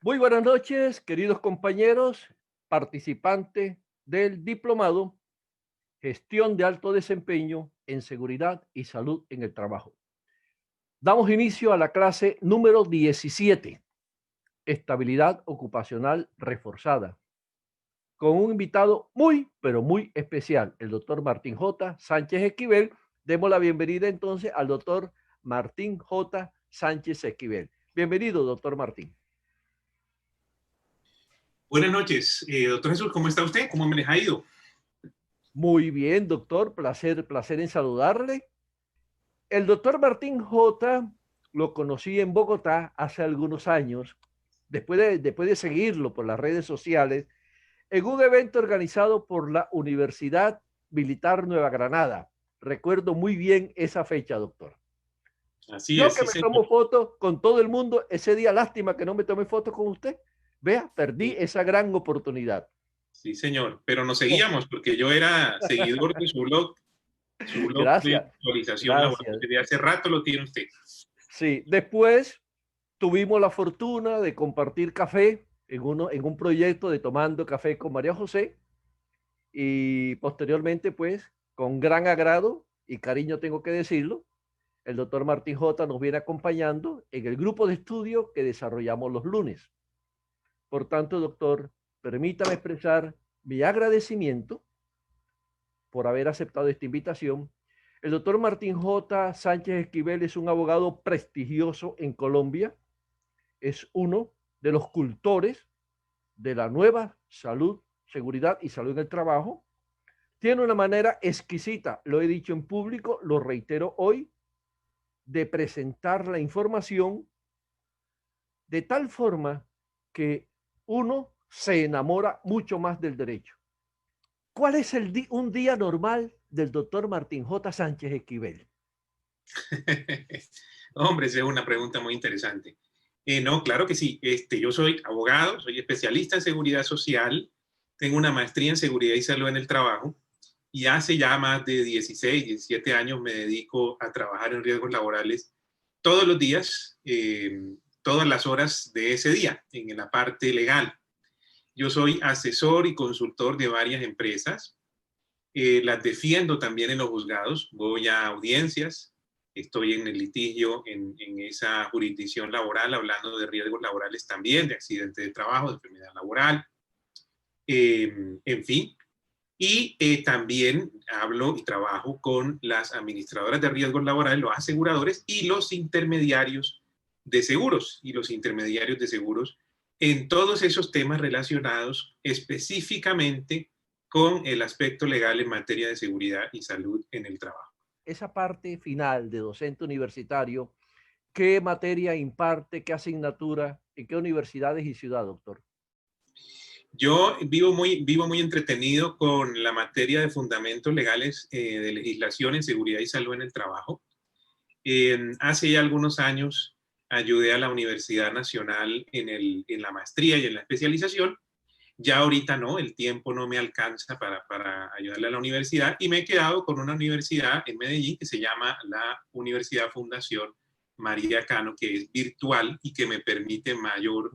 Muy buenas noches, queridos compañeros, participantes del diplomado Gestión de Alto Desempeño en Seguridad y Salud en el Trabajo. Damos inicio a la clase número 17, Estabilidad Ocupacional Reforzada, con un invitado muy, pero muy especial, el doctor Martín J. Sánchez Esquivel. Demos la bienvenida entonces al doctor Martín J. Sánchez Esquivel. Bienvenido, doctor Martín. Buenas noches, doctor Jesús, ¿cómo está usted? ¿Cómo me les ha ido? Muy bien, doctor, placer en saludarle. El doctor Martín J. lo conocí en Bogotá hace algunos años, después de seguirlo por las redes sociales, en un evento organizado por la Universidad Militar Nueva Granada. Recuerdo muy bien esa fecha, doctor. Así Yo es, que sí, me señor. tomo fotos con todo el mundo, ese día lástima que no me tomé fotos con usted. Vea, perdí Sí, esa gran oportunidad. sí, señor. Pero nos Oh, seguíamos porque yo era seguidor de su blog de gracias, actualización laboral. gracias. Desde hace rato lo tiene usted. Sí, después tuvimos la fortuna de compartir café en un proyecto de Tomando Café con María José y posteriormente, pues, con gran agrado y cariño tengo que decirlo, el doctor Martín J. nos viene acompañando en el grupo de estudio que desarrollamos los lunes. Por tanto, doctor, permítame expresar mi agradecimiento por haber aceptado esta invitación. El doctor Martín J. Sánchez Esquivel es un abogado prestigioso en Colombia, es uno de los cultores de la nueva salud, seguridad y salud en el trabajo. Tiene una manera exquisita, lo he dicho en público, lo reitero hoy, de presentar la información de tal forma que uno se enamora mucho más del derecho. ¿Cuál es un día normal del doctor Martín J. Sánchez Esquivel? Hombre, esa es una pregunta muy interesante. No, claro que sí. Yo soy abogado, soy especialista en seguridad social, tengo una maestría en seguridad y salud en el trabajo y hace ya más de 16, 17 años me dedico a trabajar en riesgos laborales todos los días, todas las horas de ese día, en la parte legal. Yo soy asesor y consultor de varias empresas, las defiendo también en los juzgados, voy a audiencias, estoy en el litigio en esa jurisdicción laboral, hablando de riesgos laborales también, de accidente de trabajo, de enfermedad laboral, en fin. Y también hablo y trabajo con las administradoras de riesgos laborales, los aseguradores y los intermediarios de seguros y los intermediarios de seguros en todos esos temas relacionados específicamente con el aspecto legal en materia de seguridad y salud en el trabajo. Esa parte final de docente universitario, ¿qué materia imparte, qué asignatura, en qué universidades y ciudad, doctor? Yo vivo muy entretenido con la materia de fundamentos legales de legislación en seguridad y salud en el trabajo. Hace ya algunos años ayudé a la Universidad Nacional en la maestría y en la especialización. Ya ahorita no, el tiempo no me alcanza para ayudarle a la universidad y me he quedado con una universidad en Medellín que se llama la Universidad Fundación María Cano, que es virtual y que me permite mayor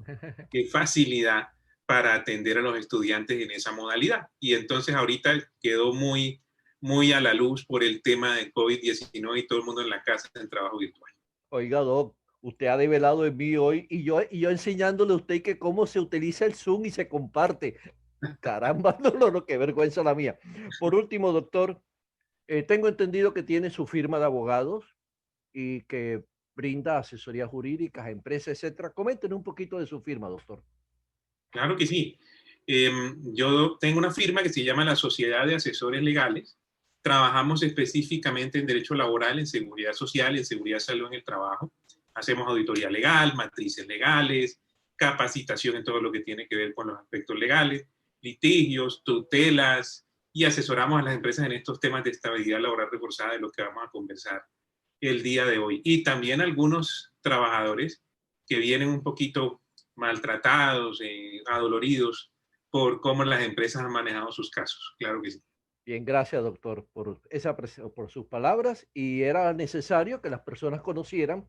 facilidad para atender a los estudiantes en esa modalidad. Y entonces ahorita quedó muy a la luz por el tema de COVID-19 y todo el mundo en la casa en trabajo virtual. Oiga, doc, usted ha develado en mí hoy y yo enseñándole a usted que cómo se utiliza el Zoom y se comparte. Caramba, no, qué vergüenza la mía. Por último, doctor, tengo entendido que tiene su firma de abogados y que brinda asesorías jurídicas a empresas, etcétera. Coméntenos un poquito de su firma, doctor. Claro que sí. Yo tengo una firma que se llama la Sociedad de Asesores Legales. Trabajamos específicamente en derecho laboral, en seguridad social, en seguridad salud en el trabajo. Hacemos auditoría legal, matrices legales, capacitación en todo lo que tiene que ver con los aspectos legales, litigios, tutelas y asesoramos a las empresas en estos temas de estabilidad laboral reforzada de los que vamos a conversar el día de hoy. Y también algunos trabajadores que vienen un poquito maltratados, adoloridos por cómo las empresas han manejado sus casos. Claro que sí. Bien, gracias, doctor, por sus palabras y era necesario que las personas conocieran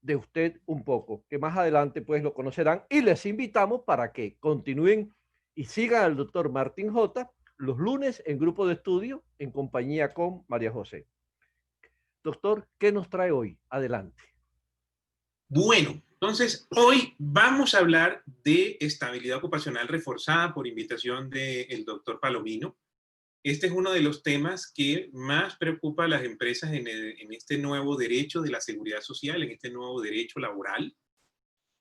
de usted un poco, que más adelante pues lo conocerán y les invitamos para que continúen y sigan al doctor Martín J. los lunes en grupo de estudio en compañía con María José. Doctor, ¿qué nos trae hoy? Adelante. Bueno, entonces hoy vamos a hablar de estabilidad ocupacional reforzada por invitación del doctor Palomino. Este es uno de los temas que más preocupa a las empresas en este nuevo derecho de la seguridad social, en este nuevo derecho laboral.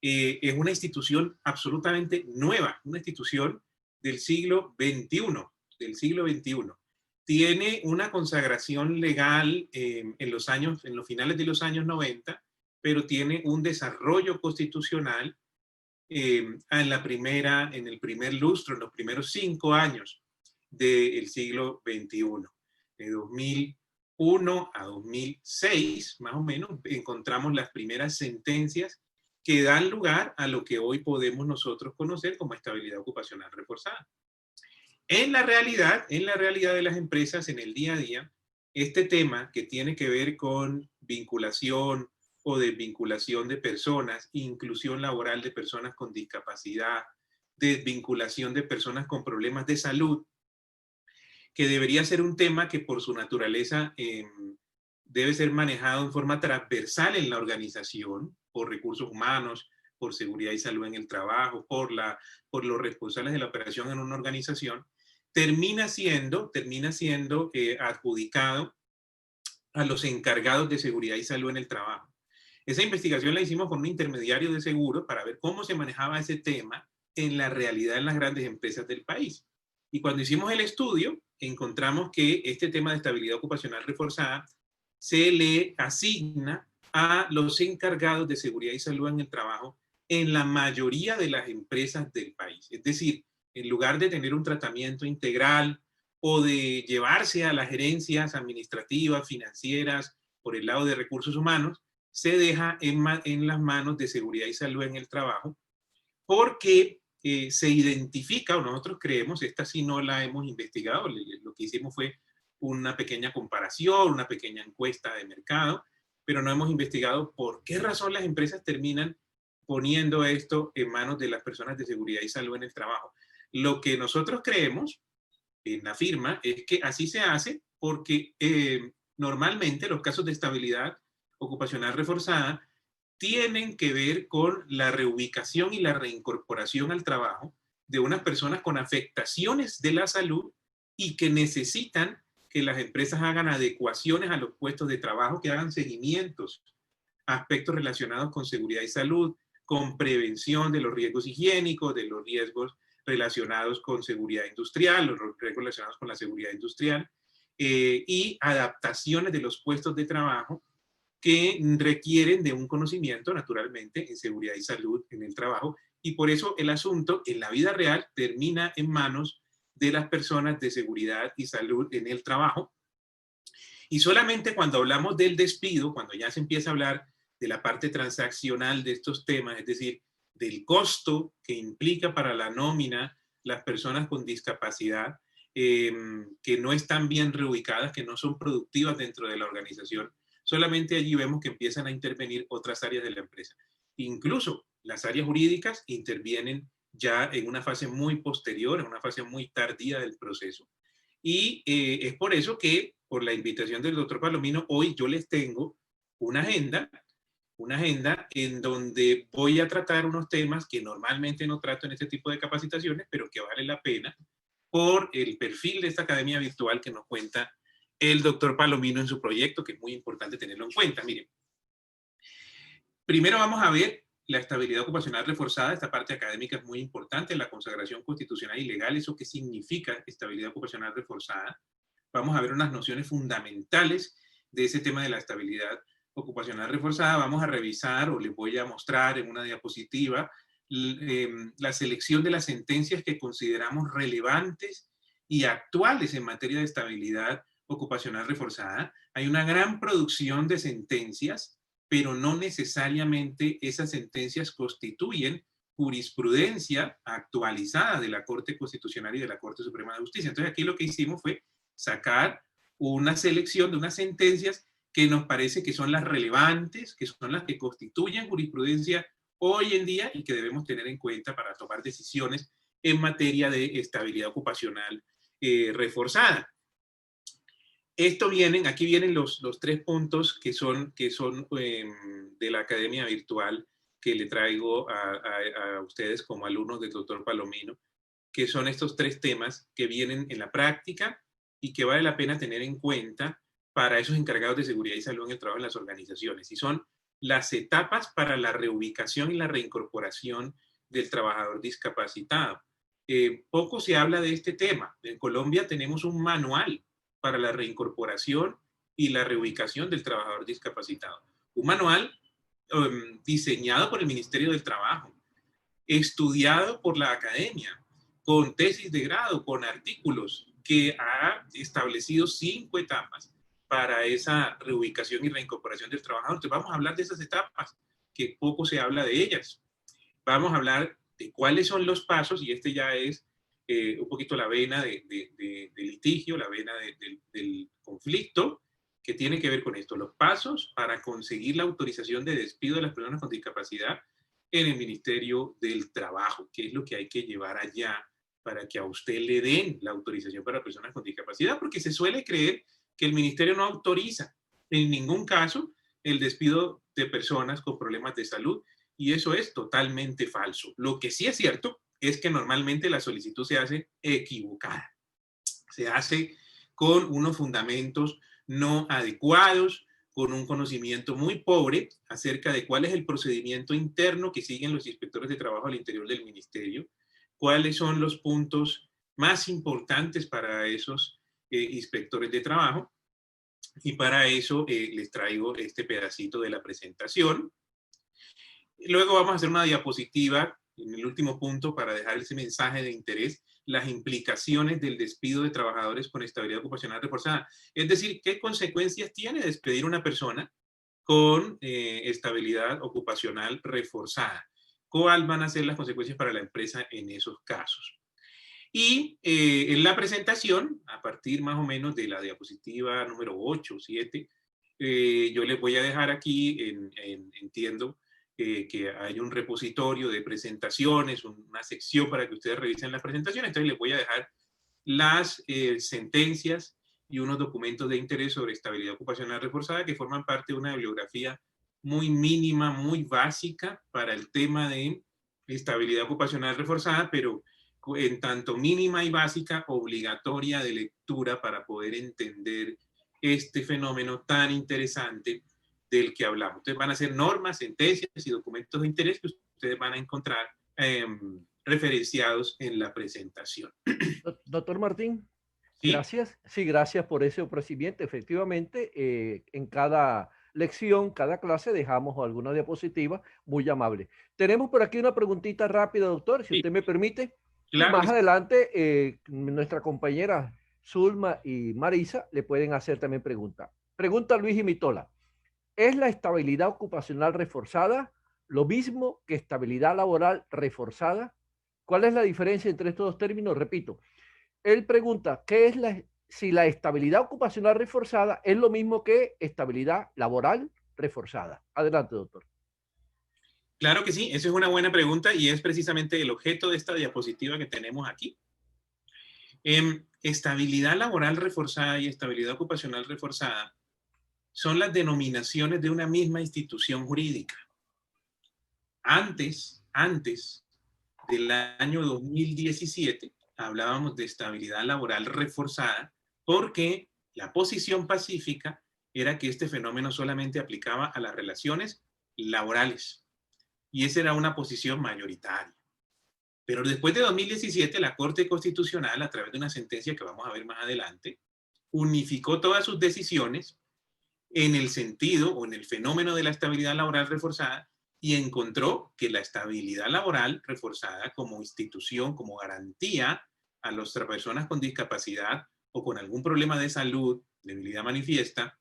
Es una institución absolutamente nueva, una institución del siglo XXI, del siglo XXI. Tiene una consagración legal en los finales de los años 90, pero tiene un desarrollo constitucional en el primer lustro, en los primeros 5 años del siglo XXI. De 2001 a 2006, más o menos, encontramos las primeras sentencias que dan lugar a lo que hoy podemos nosotros conocer como estabilidad ocupacional reforzada. En la realidad de las empresas, en el día a día, este tema que tiene que ver con vinculación o desvinculación de personas, inclusión laboral de personas con discapacidad, desvinculación de personas con problemas de salud, que debería ser un tema que por su naturaleza debe ser manejado en forma transversal en la organización, por recursos humanos, por seguridad y salud en el trabajo, por los responsables de la operación en una organización, termina siendo adjudicado a los encargados de seguridad y salud en el trabajo. Esa investigación la hicimos con un intermediario de seguros para ver cómo se manejaba ese tema en la realidad en las grandes empresas del país. Y cuando hicimos el estudio, encontramos que este tema de estabilidad ocupacional reforzada se le asigna a los encargados de seguridad y salud en el trabajo en la mayoría de las empresas del país. Es decir, en lugar de tener un tratamiento integral o de llevarse a las gerencias administrativas, financieras, por el lado de recursos humanos, se deja en las manos de seguridad y salud en el trabajo, porque se identifica, o nosotros creemos, esta sí no la hemos investigado, lo que hicimos fue una pequeña comparación, una pequeña encuesta de mercado, pero no hemos investigado por qué razón las empresas terminan poniendo esto en manos de las personas de seguridad y salud en el trabajo. Lo que nosotros creemos en la firma es que así se hace porque normalmente los casos de estabilidad ocupacional reforzada tienen que ver con la reubicación y la reincorporación al trabajo de unas personas con afectaciones de la salud y que necesitan que las empresas hagan adecuaciones a los puestos de trabajo, que hagan seguimientos a aspectos relacionados con seguridad y salud, con prevención de los riesgos higiénicos, de los riesgos relacionados con seguridad industrial, los riesgos relacionados con la seguridad industrial, y adaptaciones de los puestos de trabajo que requieren de un conocimiento, naturalmente, en seguridad y salud en el trabajo. Y por eso el asunto en la vida real termina en manos de las personas de seguridad y salud en el trabajo. Y solamente cuando hablamos del despido, cuando ya se empieza a hablar de la parte transaccional de estos temas, es decir, del costo que implica para la nómina las personas con discapacidad, que no están bien reubicadas, que no son productivas dentro de la organización, solamente allí vemos que empiezan a intervenir otras áreas de la empresa. Incluso las áreas jurídicas intervienen ya en una fase muy posterior, en una fase muy tardía del proceso. Y es por eso que, por la invitación del doctor Palomino, hoy yo les tengo una agenda en donde voy a tratar unos temas que normalmente no trato en este tipo de capacitaciones, pero que vale la pena por el perfil de esta academia virtual que nos cuenta el doctor Palomino en su proyecto, que es muy importante tenerlo en cuenta. Miren, primero vamos a ver la estabilidad ocupacional reforzada. Esta parte académica es muy importante, la consagración constitucional y legal, eso qué significa estabilidad ocupacional reforzada. Vamos a ver unas nociones fundamentales de ese tema de la estabilidad ocupacional reforzada. Vamos a revisar, o les voy a mostrar en una diapositiva, la selección de las sentencias que consideramos relevantes y actuales en materia de estabilidad ocupacional reforzada. Hay una gran producción de sentencias, pero no necesariamente esas sentencias constituyen jurisprudencia actualizada de la Corte Constitucional y de la Corte Suprema de Justicia. Entonces aquí lo que hicimos fue sacar una selección de unas sentencias que nos parece que son las relevantes, que son las que constituyen jurisprudencia hoy en día y que debemos tener en cuenta para tomar decisiones en materia de estabilidad ocupacional reforzada. Aquí vienen los 3 puntos que son de la Academia Virtual que le traigo a ustedes como alumnos del doctor Palomino, que son estos 3 temas que vienen en la práctica y que vale la pena tener en cuenta para esos encargados de seguridad y salud en el trabajo en las organizaciones. Y son las etapas para la reubicación y la reincorporación del trabajador discapacitado. Poco se habla de este tema. En Colombia tenemos un manual para la reincorporación y la reubicación del trabajador discapacitado. Un manual diseñado por el Ministerio del Trabajo, estudiado por la academia, con tesis de grado, con artículos, que ha establecido 5 etapas para esa reubicación y reincorporación del trabajador. Entonces vamos a hablar de esas etapas, que poco se habla de ellas. Vamos a hablar de cuáles son los pasos, y este ya es un poquito la vena de litigio, la vena del conflicto, que tiene que ver con esto, los pasos para conseguir la autorización de despido de las personas con discapacidad en el Ministerio del Trabajo, que es lo que hay que llevar allá para que a usted le den la autorización para personas con discapacidad, porque se suele creer que el ministerio no autoriza en ningún caso el despido de personas con problemas de salud, y eso es totalmente falso. Lo que sí es cierto es que normalmente la solicitud se hace equivocada, se hace con unos fundamentos no adecuados, con un conocimiento muy pobre acerca de cuál es el procedimiento interno que siguen los inspectores de trabajo al interior del ministerio, cuáles son los puntos más importantes para esos inspectores de trabajo, y para eso les traigo este pedacito de la presentación. Luego vamos a hacer una diapositiva en el último punto para dejar ese mensaje de interés, las implicaciones del despido de trabajadores con estabilidad ocupacional reforzada. Es decir, ¿qué consecuencias tiene despedir a una persona con estabilidad ocupacional reforzada? ¿Cuáles van a ser las consecuencias para la empresa en esos casos? Y en la presentación, a partir más o menos de la diapositiva número 8 o 7, yo les voy a dejar aquí, entiendo, que hay un repositorio de presentaciones, una sección para que ustedes revisen las presentaciones. Entonces les voy a dejar las sentencias y unos documentos de interés sobre estabilidad ocupacional reforzada que forman parte de una bibliografía muy mínima, muy básica para el tema de estabilidad ocupacional reforzada, pero en tanto mínima y básica, obligatoria de lectura para poder entender este fenómeno tan interesante del que hablamos. Entonces van a ser normas, sentencias y documentos de interés que ustedes van a encontrar referenciados en la presentación. Doctor Martín, ¿Sí? gracias. Sí, gracias por ese ofrecimiento. Efectivamente, en cada lección, cada clase, dejamos alguna diapositiva muy amable. Tenemos por aquí una preguntita rápida, doctor, si Sí, usted me permite. claro. Y más adelante, nuestra compañera Zulma y Marisa le pueden hacer también preguntas. Pregunta Luis Imitola. ¿Es la estabilidad ocupacional reforzada lo mismo que estabilidad laboral reforzada? ¿Cuál es la diferencia entre estos dos términos? Repito, él pregunta, si la estabilidad ocupacional reforzada es lo mismo que estabilidad laboral reforzada? Adelante, doctor. Claro que sí, esa es una buena pregunta y es precisamente el objeto de esta diapositiva que tenemos aquí. Estabilidad laboral reforzada y estabilidad ocupacional reforzada son las denominaciones de una misma institución jurídica. Antes del año 2017, hablábamos de estabilidad laboral reforzada porque la posición pacífica era que este fenómeno solamente aplicaba a las relaciones laborales. Y esa era una posición mayoritaria. Pero después de 2017, la Corte Constitucional, a través de una sentencia que vamos a ver más adelante, unificó todas sus decisiones en el sentido o en el fenómeno de la estabilidad laboral reforzada y encontró que la estabilidad laboral reforzada como institución, como garantía a las personas con discapacidad o con algún problema de salud, debilidad manifiesta,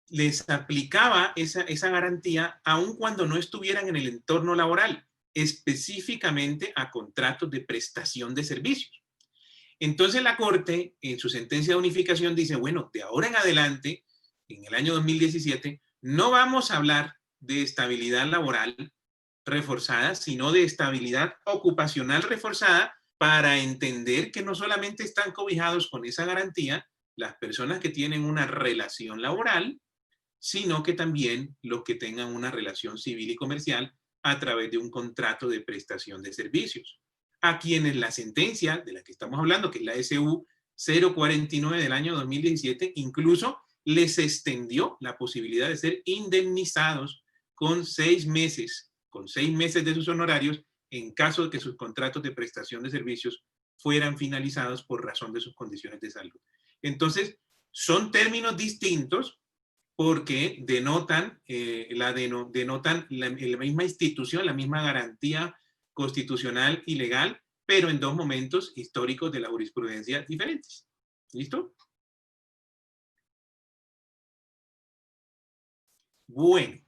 les aplicaba esa garantía aun cuando no estuvieran en el entorno laboral, específicamente a contratos de prestación de servicios. Entonces la Corte, en su sentencia de unificación, dice, bueno, de ahora en adelante, en el año 2017, no vamos a hablar de estabilidad laboral reforzada, sino de estabilidad ocupacional reforzada, para entender que no solamente están cobijados con esa garantía las personas que tienen una relación laboral, sino que también los que tengan una relación civil y comercial a través de un contrato de prestación de servicios, a quienes la sentencia de la que estamos hablando, que es la SU 049 del año 2017, incluso les extendió la posibilidad de ser indemnizados con 6 meses de sus honorarios en caso de que sus contratos de prestación de servicios fueran finalizados por razón de sus condiciones de salud. Entonces, son términos distintos porque denotan, denotan la misma institución, la misma garantía constitucional y legal, pero en dos momentos históricos de la jurisprudencia diferentes. ¿Listo? Bueno,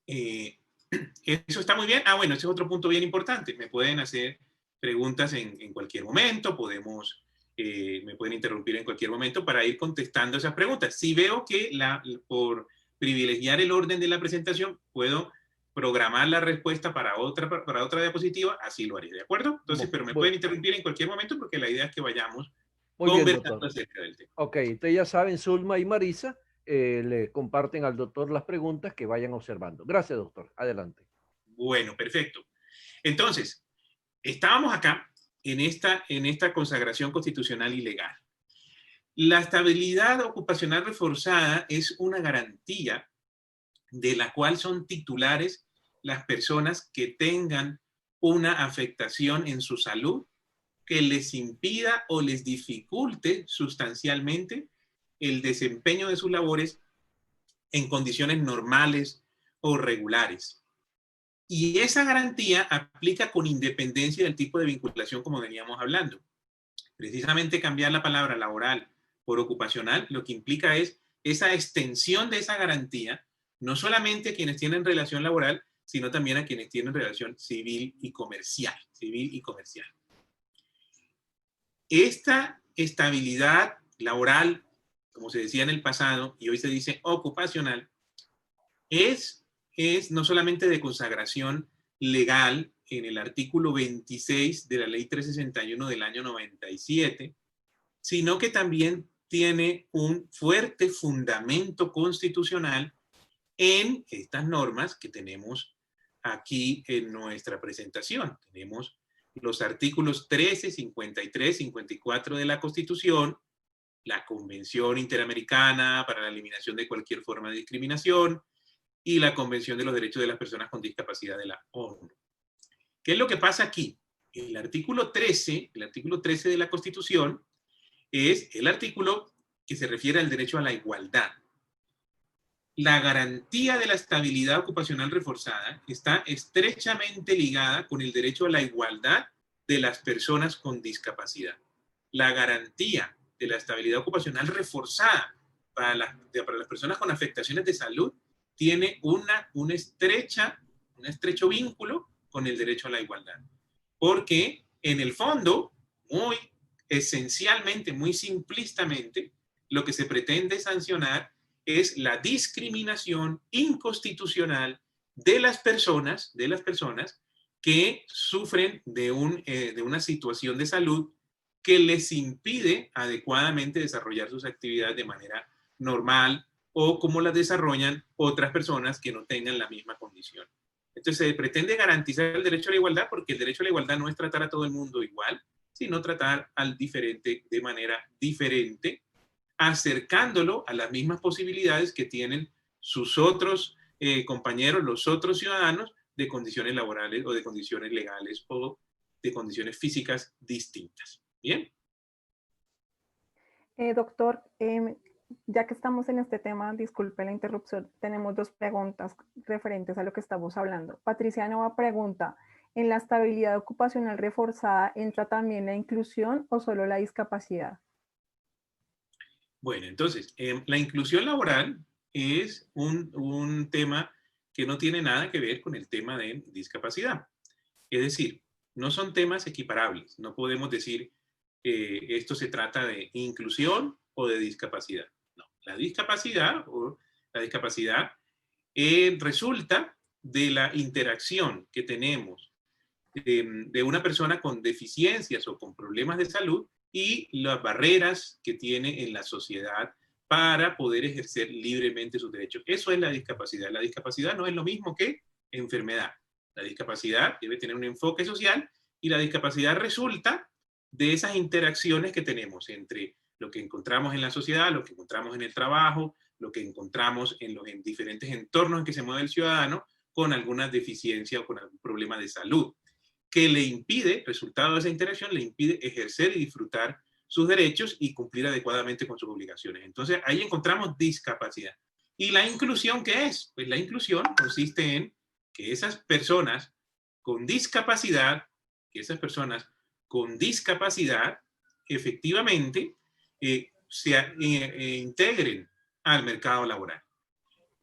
eso está muy bien. Ah, bueno, ese es otro punto bien importante. Me pueden hacer preguntas en cualquier momento, me pueden interrumpir en cualquier momento para ir contestando esas preguntas. Si veo que por privilegiar el orden de la presentación, puedo programar la respuesta para otra diapositiva, así lo haré, ¿de acuerdo? Entonces, pero me pueden interrumpir en cualquier momento porque la idea es que vayamos conversando acerca del tema. Ok, ustedes ya saben, Zulma y Marisa le comparten al doctor las preguntas que vayan observando. Gracias, doctor. Adelante. Bueno, perfecto. Entonces, estábamos acá en esta consagración constitucional y legal. La estabilidad ocupacional reforzada es una garantía de la cual son titulares las personas que tengan una afectación en su salud que les impida o les dificulte sustancialmente el desempeño de sus labores en condiciones normales o regulares. Y esa garantía aplica con independencia del tipo de vinculación, como veníamos hablando. Precisamente cambiar la palabra laboral por ocupacional lo que implica es esa extensión de esa garantía, no solamente a quienes tienen relación laboral, sino también a quienes tienen relación civil y comercial. Esta estabilidad laboral, como se decía en el pasado, y hoy se dice ocupacional, es no solamente de consagración legal en el artículo 26 de la Ley 361 del año 97, sino que también tiene un fuerte fundamento constitucional en estas normas que tenemos aquí en nuestra presentación. Tenemos los artículos 13, 53, 54 de la Constitución, la Convención Interamericana para la Eliminación de Cualquier Forma de Discriminación y la Convención de los Derechos de las Personas con Discapacidad de la ONU. ¿Qué es lo que pasa aquí? El artículo 13 de la Constitución es el artículo que se refiere al derecho a la igualdad. La garantía de la estabilidad ocupacional reforzada está estrechamente ligada con el derecho a la igualdad de las personas con discapacidad. La garantía de la estabilidad ocupacional reforzada para las personas con afectaciones de salud tiene un estrecho vínculo con el derecho a la igualdad. Porque en el fondo, muy esencialmente, muy simplistamente, lo que se pretende sancionar es la discriminación inconstitucional de las personas que sufren de una situación de salud que les impide adecuadamente desarrollar sus actividades de manera normal o como las desarrollan otras personas que no tengan la misma condición. Entonces se pretende garantizar el derecho a la igualdad porque el derecho a la igualdad no es tratar a todo el mundo igual, sino tratar al diferente de manera diferente, acercándolo a las mismas posibilidades que tienen sus otros compañeros, los otros ciudadanos de condiciones laborales o de condiciones legales o de condiciones físicas distintas. ¿Bien? Doctor, ya que estamos en este tema, disculpe la interrupción, tenemos dos preguntas referentes a lo que estamos hablando. Patricia Nova pregunta, ¿en la estabilidad ocupacional reforzada entra también la inclusión o solo la discapacidad? Bueno, entonces, la inclusión laboral es un tema que no tiene nada que ver con el tema de discapacidad. Es decir, no son temas equiparables. No podemos decir esto se trata de inclusión o de discapacidad. No. La discapacidad resulta de la interacción que tenemos de una persona con deficiencias o con problemas de salud y las barreras que tiene en la sociedad para poder ejercer libremente sus derechos. Eso es la discapacidad. La discapacidad no es lo mismo que enfermedad. La discapacidad debe tener un enfoque social y la discapacidad resulta de esas interacciones que tenemos entre lo que encontramos en la sociedad, lo que encontramos en el trabajo, lo que encontramos en los diferentes entornos en que se mueve el ciudadano con alguna deficiencia o con algún problema de salud, que le impide, resultado de esa interacción, le impide ejercer y disfrutar sus derechos y cumplir adecuadamente con sus obligaciones. Entonces, ahí encontramos discapacidad. ¿Y la inclusión qué es? Pues la inclusión consiste en que esas personas con discapacidad, efectivamente se integren al mercado laboral,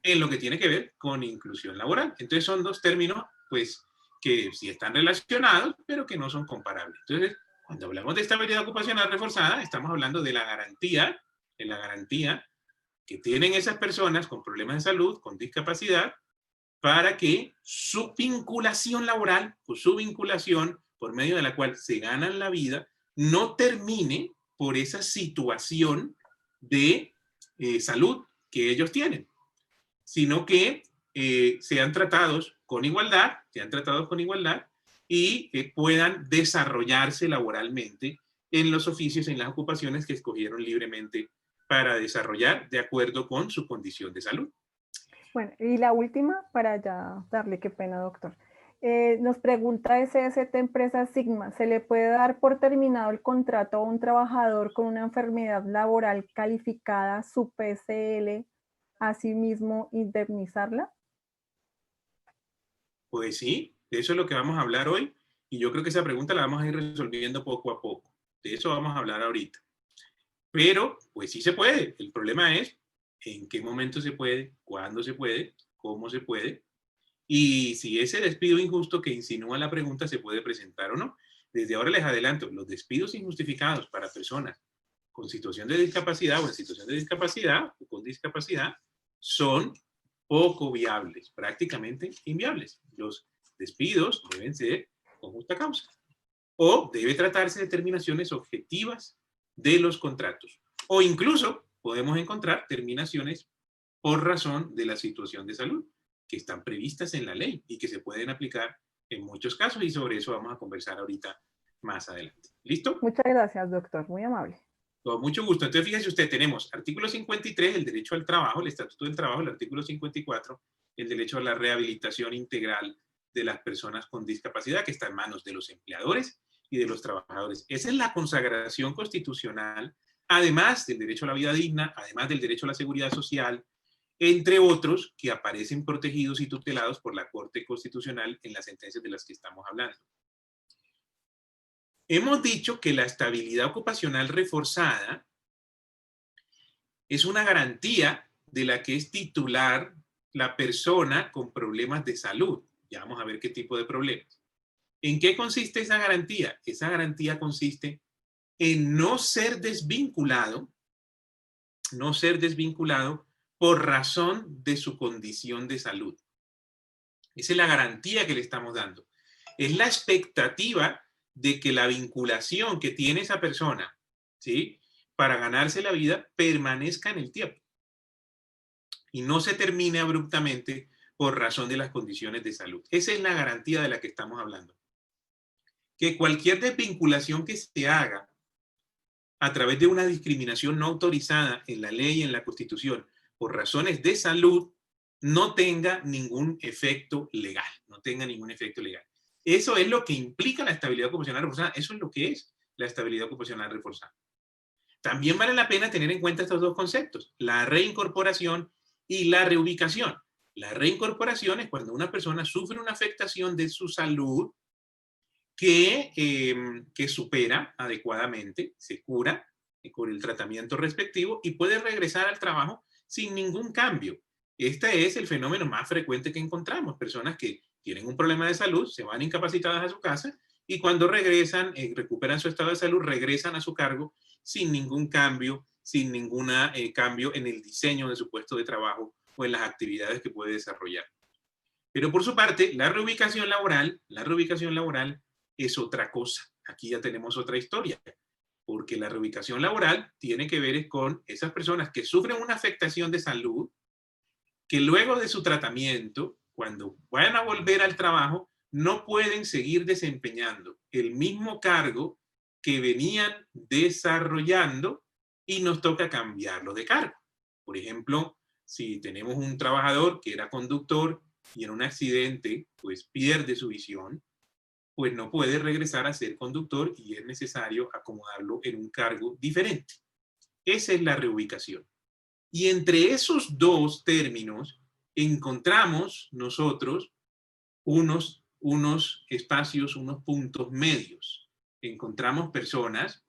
en lo que tiene que ver con inclusión laboral. Entonces son dos términos, pues, que sí están relacionados, pero que no son comparables. Entonces, cuando hablamos de estabilidad ocupacional reforzada, estamos hablando de la garantía que tienen esas personas con problemas de salud, con discapacidad, para que su vinculación laboral o su vinculación por medio de la cual se ganan la vida no termine por esa situación de salud que ellos tienen, sino que sean tratados con igualdad y puedan desarrollarse laboralmente en los oficios, en las ocupaciones que escogieron libremente para desarrollar de acuerdo con su condición de salud. Bueno, y la última, para ya darle, qué pena, doctor. Nos pregunta SST Empresa Sigma, ¿se le puede dar por terminado el contrato a un trabajador con una enfermedad laboral calificada, su PCL, asimismo indemnizarla? Pues sí, de eso es lo que vamos a hablar hoy, y yo creo que esa pregunta la vamos a ir resolviendo poco a poco. De eso vamos a hablar ahorita. Pero, pues sí se puede. El problema es en qué momento se puede, cuándo se puede, cómo se puede, y si ese despido injusto que insinúa la pregunta se puede presentar o no. Desde ahora les adelanto, los despidos injustificados para personas con situación de discapacidad o en situación de discapacidad o con discapacidad son poco viables, prácticamente inviables. Los despidos deben ser con justa causa o debe tratarse de terminaciones objetivas de los contratos, o incluso podemos encontrar terminaciones por razón de la situación de salud que están previstas en la ley y que se pueden aplicar en muchos casos, y sobre eso vamos a conversar ahorita más adelante. ¿Listo? Muchas gracias, doctor. Muy amable. Con mucho gusto. Entonces, fíjese usted, tenemos artículo 53, el derecho al trabajo, el Estatuto del Trabajo, el artículo 54, el derecho a la rehabilitación integral de las personas con discapacidad, que está en manos de los empleadores y de los trabajadores. Esa es la consagración constitucional, además del derecho a la vida digna, además del derecho a la seguridad social, entre otros que aparecen protegidos y tutelados por la Corte Constitucional en las sentencias de las que estamos hablando. Hemos dicho que la estabilidad ocupacional reforzada es una garantía de la que es titular la persona con problemas de salud. Ya vamos a ver qué tipo de problemas. ¿En qué consiste esa garantía? Esa garantía consiste en no ser desvinculado por razón de su condición de salud. Esa es la garantía que le estamos dando. Es la expectativa de que la vinculación que tiene esa persona, ¿sí?, para ganarse la vida permanezca en el tiempo y no se termine abruptamente por razón de las condiciones de salud. Esa es la garantía de la que estamos hablando. Que cualquier desvinculación que se haga a través de una discriminación no autorizada en la ley y en la Constitución por razones de salud no tenga ningún efecto legal, Eso es lo que implica la estabilidad ocupacional reforzada. Eso es lo que es la estabilidad ocupacional reforzada. También vale la pena tener en cuenta estos dos conceptos, la reincorporación y la reubicación. La reincorporación es cuando una persona sufre una afectación de su salud que supera adecuadamente, se cura con el tratamiento respectivo y puede regresar al trabajo sin ningún cambio. Este es el fenómeno más frecuente que encontramos. Personas que tienen un problema de salud, se van incapacitadas a su casa y cuando regresan, recuperan su estado de salud, regresan a su cargo sin ningún cambio, sin ningún cambio en el diseño de su puesto de trabajo o en las actividades que puede desarrollar. Pero por su parte, la reubicación laboral es otra cosa. Aquí ya tenemos otra historia, porque la reubicación laboral tiene que ver con esas personas que sufren una afectación de salud, que luego de su tratamiento, cuando van a volver al trabajo, no pueden seguir desempeñando el mismo cargo que venían desarrollando y nos toca cambiarlo de cargo. Por ejemplo, si tenemos un trabajador que era conductor y en un accidente pues pierde su visión, pues no puede regresar a ser conductor y es necesario acomodarlo en un cargo diferente. Esa es la reubicación. Y entre esos dos términos encontramos nosotros unos espacios, unos puntos medios. Encontramos personas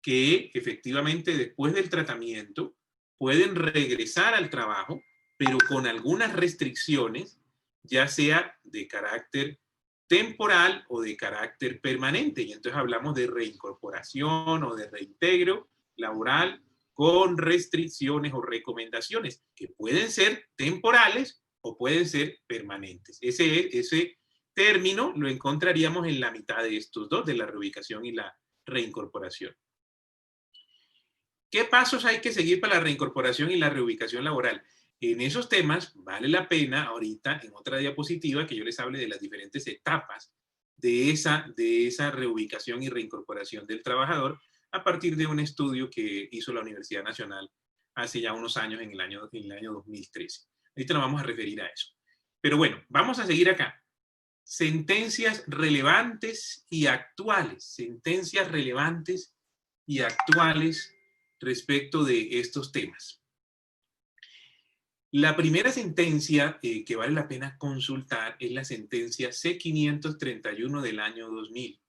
que efectivamente después del tratamiento pueden regresar al trabajo, pero con algunas restricciones, ya sea de carácter temporal o de carácter permanente. Y entonces hablamos de reincorporación o de reintegro laboral con restricciones o recomendaciones que pueden ser temporales o pueden ser permanentes. Ese término lo encontraríamos en la mitad de estos dos, de la reubicación y la reincorporación. ¿Qué pasos hay que seguir para la reincorporación y la reubicación laboral? En esos temas vale la pena ahorita, en otra diapositiva, que yo les hable de las diferentes etapas de esa reubicación y reincorporación del trabajador a partir de un estudio que hizo la Universidad Nacional hace ya unos años, en el año 2013. Ahorita nos vamos a referir a eso. Pero bueno, vamos a seguir acá. Sentencias relevantes y actuales. Sentencias relevantes y actuales respecto de estos temas. La primera sentencia que vale la pena consultar es la sentencia C-531 del año 2000.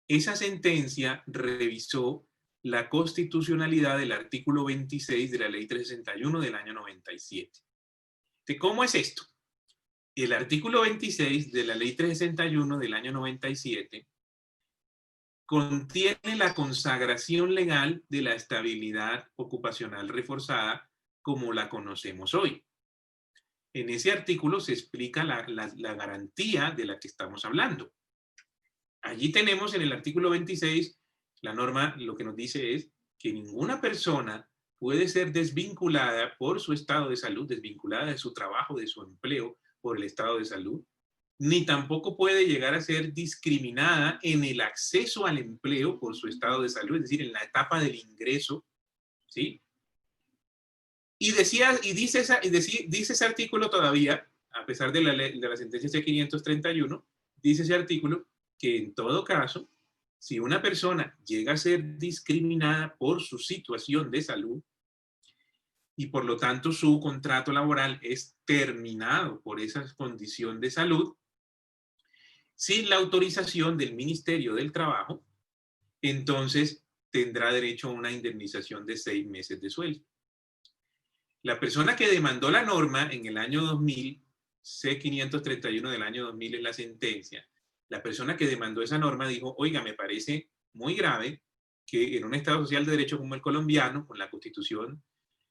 Esa sentencia revisó la constitucionalidad del artículo 26 de la Ley 361 del año 97. ¿Cómo es esto? El artículo 26 de la Ley 361 del año 97 contiene la consagración legal de la estabilidad ocupacional reforzada como la conocemos hoy. En ese artículo se explica la garantía de la que estamos hablando. Allí tenemos en el artículo 26, la norma lo que nos dice es que ninguna persona puede ser desvinculada por su estado de salud, desvinculada de su trabajo, de su empleo, por el estado de salud, ni tampoco puede llegar a ser discriminada en el acceso al empleo por su estado de salud, es decir, en la etapa del ingreso, ¿sí? Y dice ese artículo todavía, a pesar de la sentencia C-531, dice ese artículo que en todo caso, si una persona llega a ser discriminada por su situación de salud y por lo tanto su contrato laboral es terminado por esa condición de salud, sin la autorización del Ministerio del Trabajo, entonces tendrá derecho a una indemnización de 6 meses de sueldo. La persona que demandó la norma en el año 2000, C-531 del año 2000 es la sentencia, la persona que demandó esa norma dijo, oiga, me parece muy grave que en un Estado social de derecho como el colombiano, con la Constitución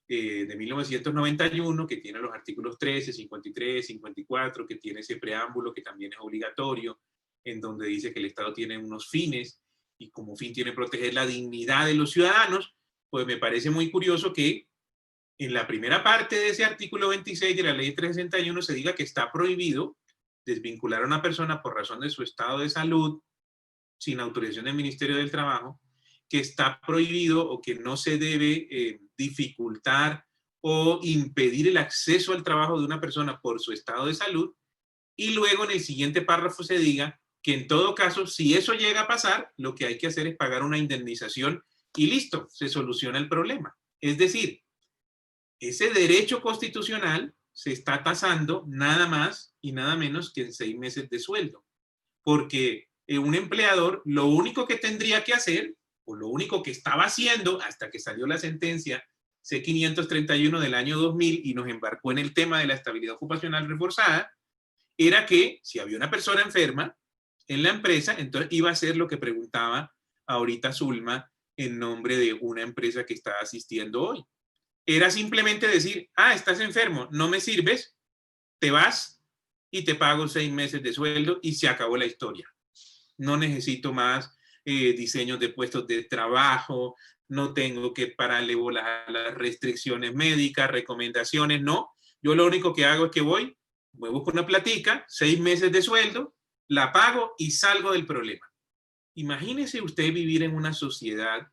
de 1991, que tiene los artículos 13, 53, 54, que tiene ese preámbulo que también es obligatorio, en donde dice que el Estado tiene unos fines y como fin tiene proteger la dignidad de los ciudadanos, pues me parece muy curioso que en la primera parte de ese artículo 26 de la Ley 361 se diga que está prohibido desvincular a una persona por razón de su estado de salud sin autorización del Ministerio del Trabajo, que está prohibido o que no se debe dificultar o impedir el acceso al trabajo de una persona por su estado de salud, y luego en el siguiente párrafo se diga que en todo caso, si eso llega a pasar, lo que hay que hacer es pagar una indemnización y listo, se soluciona el problema. Es decir, ese derecho constitucional se está tasando nada más y nada menos que en 6 meses de sueldo. Porque un empleador lo único que tendría que hacer, o lo único que estaba haciendo hasta que salió la sentencia C-531 del año 2000 y nos embarcó en el tema de la estabilidad ocupacional reforzada, era que si había una persona enferma en la empresa, entonces iba a hacer lo que preguntaba ahorita Zulma, en nombre de una empresa que está asistiendo hoy. Era simplemente decir, estás enfermo, no me sirves, te vas y te pago 6 meses de sueldo y se acabó la historia. No necesito más diseños de puestos de trabajo, no tengo que pararle bolas a las restricciones médicas, recomendaciones, no. Yo lo único que hago es que me busco una platica, 6 meses de sueldo, la pago y salgo del problema. Imagínese usted vivir en una sociedad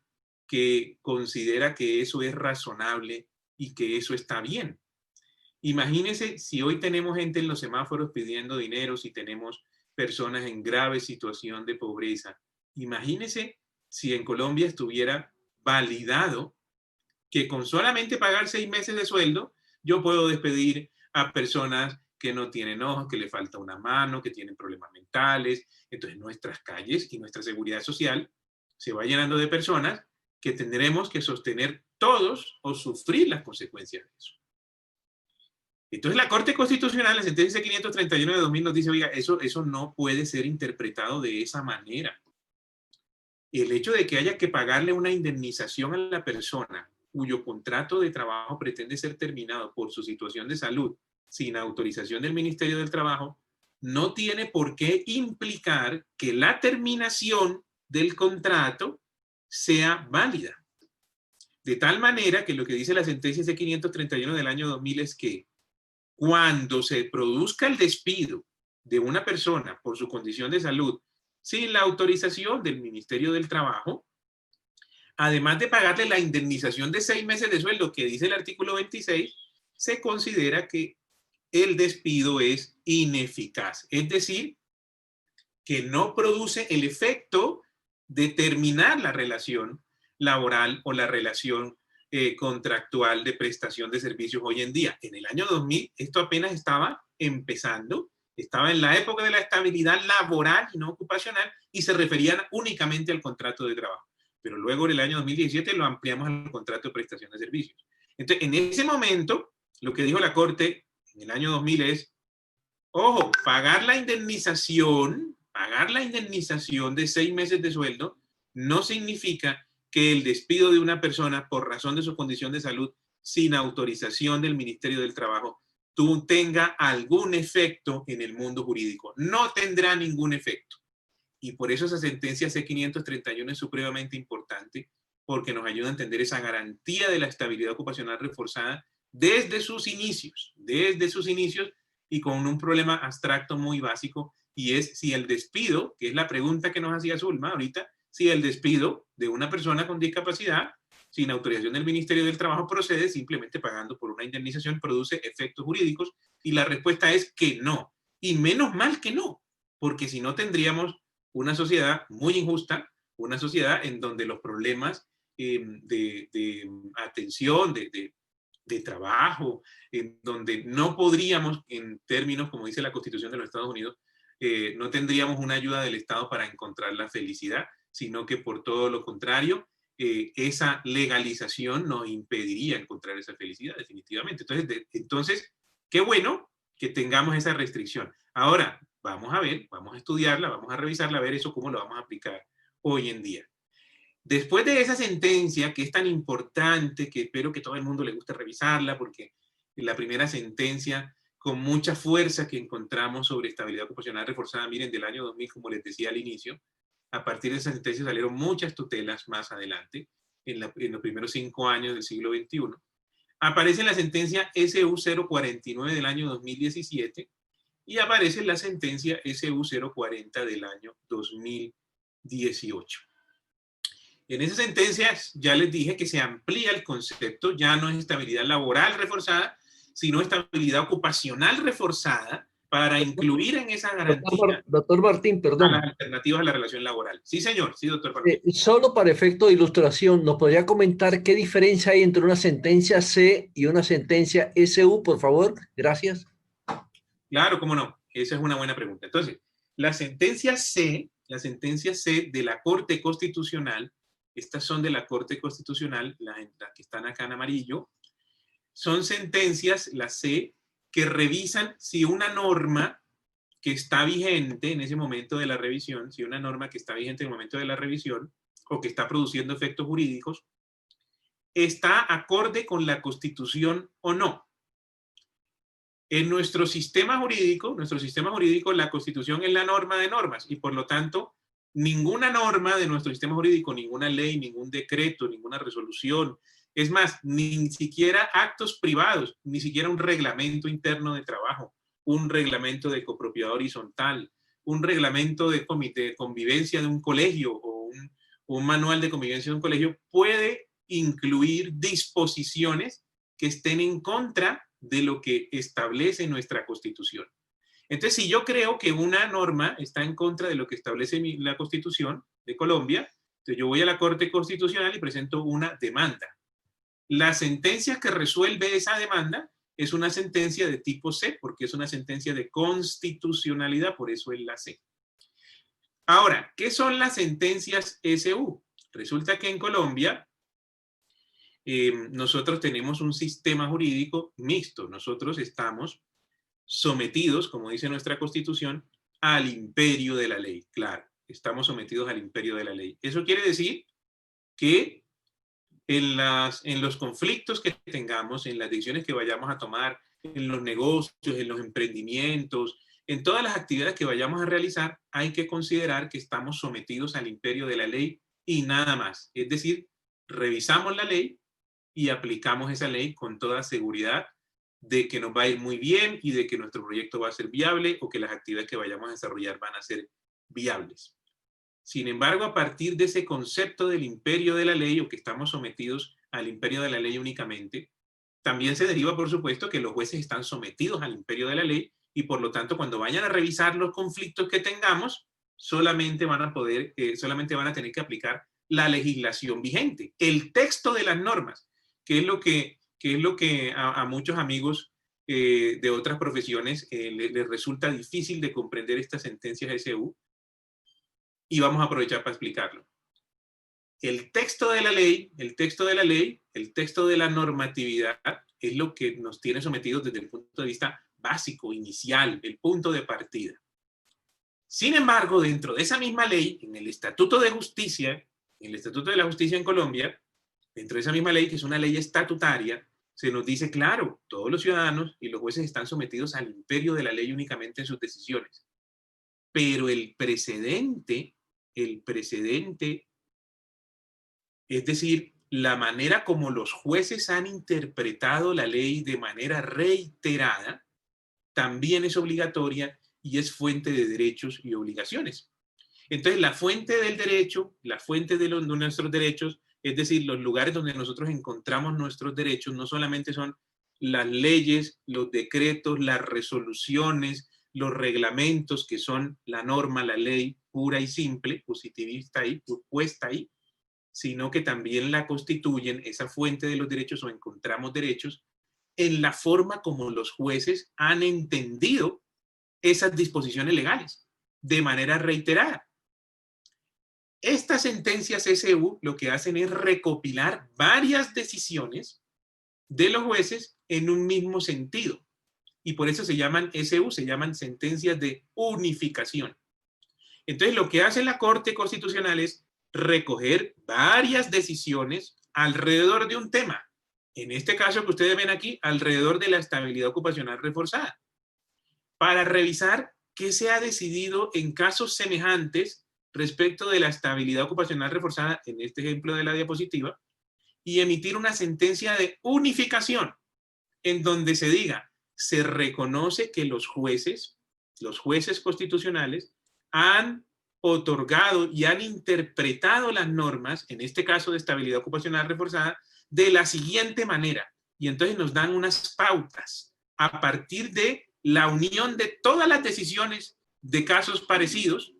que considera que eso es razonable y que eso está bien. Imagínese si hoy tenemos gente en los semáforos pidiendo dinero, si tenemos personas en grave situación de pobreza. Imagínese si en Colombia estuviera validado que con solamente pagar 6 meses de sueldo, yo puedo despedir a personas que no tienen ojos, que le falta una mano, que tienen problemas mentales. Entonces nuestras calles y nuestra seguridad social se va llenando de personas que tendremos que sostener todos o sufrir las consecuencias de eso. Entonces la Corte Constitucional, la sentencia 531 de 2000 nos dice, oiga, eso no puede ser interpretado de esa manera. El hecho de que haya que pagarle una indemnización a la persona cuyo contrato de trabajo pretende ser terminado por su situación de salud sin autorización del Ministerio del Trabajo, no tiene por qué implicar que la terminación del contrato sea válida. De tal manera que lo que dice la sentencia C531 del año 2000 es que cuando se produzca el despido de una persona por su condición de salud sin la autorización del Ministerio del Trabajo, además de pagarle la indemnización de 6 meses de sueldo que dice el artículo 26, se considera que el despido es ineficaz. Es decir, que no produce el efecto de terminar la relación laboral o la relación contractual de prestación de servicios hoy en día. En el año 2000 esto apenas estaba empezando, estaba en la época de la estabilidad laboral y no ocupacional y se referían únicamente al contrato de trabajo. Pero luego en el año 2017 lo ampliamos al contrato de prestación de servicios. Entonces, en ese momento, lo que dijo la Corte en el año 2000 es, ojo, pagar la indemnización de 6 meses de sueldo no significa que el despido de una persona por razón de su condición de salud sin autorización del Ministerio del Trabajo tenga algún efecto en el mundo jurídico. No tendrá ningún efecto. Y por eso esa sentencia C531 es supremamente importante, porque nos ayuda a entender esa garantía de la estabilidad ocupacional reforzada desde sus inicios, y con un problema abstracto muy básico, y es si el despido, que es la pregunta que nos hacía Zulma ahorita, si el despido de una persona con discapacidad sin autorización del Ministerio del Trabajo procede simplemente pagando por una indemnización, produce efectos jurídicos, y la respuesta es que no. Y menos mal que no, porque si no tendríamos una sociedad muy injusta, una sociedad en donde los problemas de atención, de trabajo, en donde no podríamos, en términos, como dice la Constitución de los Estados Unidos, no tendríamos una ayuda del Estado para encontrar la felicidad, sino que por todo lo contrario, esa legalización nos impediría encontrar esa felicidad definitivamente. Entonces, qué bueno que tengamos esa restricción. Ahora, vamos a ver, vamos a estudiarla, vamos a revisarla, a ver eso cómo lo vamos a aplicar hoy en día. Después de esa sentencia, que es tan importante, que espero que todo el mundo le guste revisarla, porque la primera sentencia con mucha fuerza que encontramos sobre estabilidad ocupacional reforzada, miren, del año 2000, como les decía al inicio, a partir de esa sentencia salieron muchas tutelas más adelante, en los primeros 5 años del siglo XXI. Aparece la sentencia SU 049 del año 2017 y aparece la sentencia SU 040 del año 2018. En esas sentencias ya les dije que se amplía el concepto, ya no es estabilidad laboral reforzada, sino estabilidad ocupacional reforzada, para incluir en esa garantía doctor Martín, perdón, las alternativas a la relación laboral. Sí, señor. Sí, doctor Martín. Solo para efecto de ilustración, ¿nos podría comentar qué diferencia hay entre una sentencia C y una sentencia SU, por favor? Gracias. Claro, cómo no. Esa es una buena pregunta. Entonces, la sentencia C de la Corte Constitucional, estas son de la Corte Constitucional, las que están acá en amarillo, son sentencias, la C, que revisan si una norma que está vigente en ese momento de la revisión, o que está produciendo efectos jurídicos, está acorde con la Constitución o no. En nuestro sistema jurídico, la Constitución es la norma de normas y por lo tanto, ninguna norma de nuestro sistema jurídico, ninguna ley, ningún decreto, ninguna resolución, es más, ni siquiera actos privados, ni siquiera un reglamento interno de trabajo, un reglamento de copropiedad horizontal, un reglamento de convivencia de un colegio o un manual de convivencia de un colegio puede incluir disposiciones que estén en contra de lo que establece nuestra Constitución. Entonces, si yo creo que una norma está en contra de lo que establece la Constitución de Colombia, entonces yo voy a la Corte Constitucional y presento una demanda. La sentencia que resuelve esa demanda es una sentencia de tipo C, porque es una sentencia de constitucionalidad, por eso es la C. Ahora, ¿qué son las sentencias SU? Resulta que en Colombia nosotros tenemos un sistema jurídico mixto. Nosotros estamos sometidos, como dice nuestra Constitución, al imperio de la ley. Claro, estamos sometidos al imperio de la ley. Eso quiere decir que en los conflictos que tengamos, en las decisiones que vayamos a tomar, en los negocios, en los emprendimientos, en todas las actividades que vayamos a realizar, hay que considerar que estamos sometidos al imperio de la ley y nada más. Es decir, revisamos la ley y aplicamos esa ley con toda seguridad de que nos va a ir muy bien y de que nuestro proyecto va a ser viable o que las actividades que vayamos a desarrollar van a ser viables. Sin embargo, a partir de ese concepto del imperio de la ley o que estamos sometidos al imperio de la ley únicamente, también se deriva, por supuesto, que los jueces están sometidos al imperio de la ley y por lo tanto, cuando vayan a revisar los conflictos que tengamos, solamente van a tener que aplicar la legislación vigente, el texto de las normas, que es lo que a muchos amigos de otras profesiones les resulta difícil de comprender estas sentencias SU, y vamos a aprovechar para explicarlo. El texto de la ley, el texto de la normatividad es lo que nos tiene sometidos desde el punto de vista básico, inicial, el punto de partida. Sin embargo, dentro de esa misma ley, en el Estatuto de Justicia, en el Estatuto de la Justicia en Colombia, dentro de esa misma ley, que es una ley estatutaria, se nos dice, claro, todos los ciudadanos y los jueces están sometidos al imperio de la ley únicamente en sus decisiones. Pero el precedente, es decir, la manera como los jueces han interpretado la ley de manera reiterada, también es obligatoria y es fuente de derechos y obligaciones. Entonces, la fuente del derecho, la fuente de nuestros derechos, es decir, los lugares donde nosotros encontramos nuestros derechos, no solamente son las leyes, los decretos, las resoluciones, los reglamentos, que son la norma, la ley pura y simple, positivista ahí, puesta ahí, sino que también la constituyen, esa fuente de los derechos, o encontramos derechos, en la forma como los jueces han entendido esas disposiciones legales, de manera reiterada. Estas sentencias SU lo que hacen es recopilar varias decisiones de los jueces en un mismo sentido. Y por eso se llaman SU, se llaman sentencias de unificación. Entonces, lo que hace la Corte Constitucional es recoger varias decisiones alrededor de un tema. En este caso que ustedes ven aquí, alrededor de la estabilidad ocupacional reforzada, para revisar qué se ha decidido en casos semejantes respecto de la estabilidad ocupacional reforzada, en este ejemplo de la diapositiva, y emitir una sentencia de unificación, en donde se diga, se reconoce que los jueces constitucionales han otorgado y han interpretado las normas, en este caso de estabilidad ocupacional reforzada, de la siguiente manera. Y entonces nos dan unas pautas a partir de la unión de todas las decisiones de casos parecidos,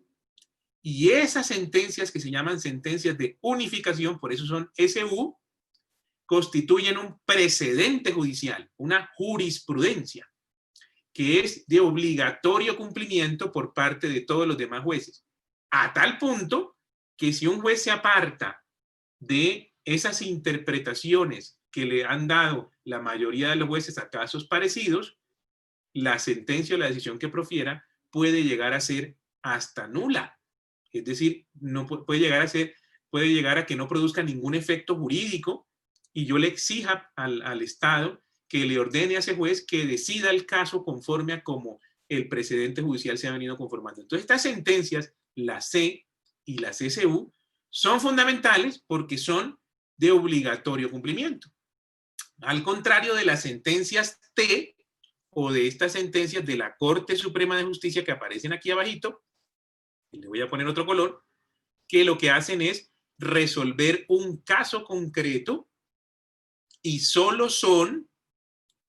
y esas sentencias que se llaman sentencias de unificación, por eso son SU, constituyen un precedente judicial, una jurisprudencia, que es de obligatorio cumplimiento por parte de todos los demás jueces, a tal punto que si un juez se aparta de esas interpretaciones que le han dado la mayoría de los jueces a casos parecidos, la sentencia o la decisión que profiera puede llegar a ser hasta nula. Es decir, no puede llegar a ser puede llegar a que no produzca ningún efecto jurídico y yo le exija al Estado que le ordene a ese juez que decida el caso conforme a cómo el precedente judicial se ha venido conformando. Entonces, estas sentencias, la C y la CSU, son fundamentales porque son de obligatorio cumplimiento. Al contrario de las sentencias T o de estas sentencias de la Corte Suprema de Justicia que aparecen aquí abajito, y le voy a poner otro color, que lo que hacen es resolver un caso concreto y solo son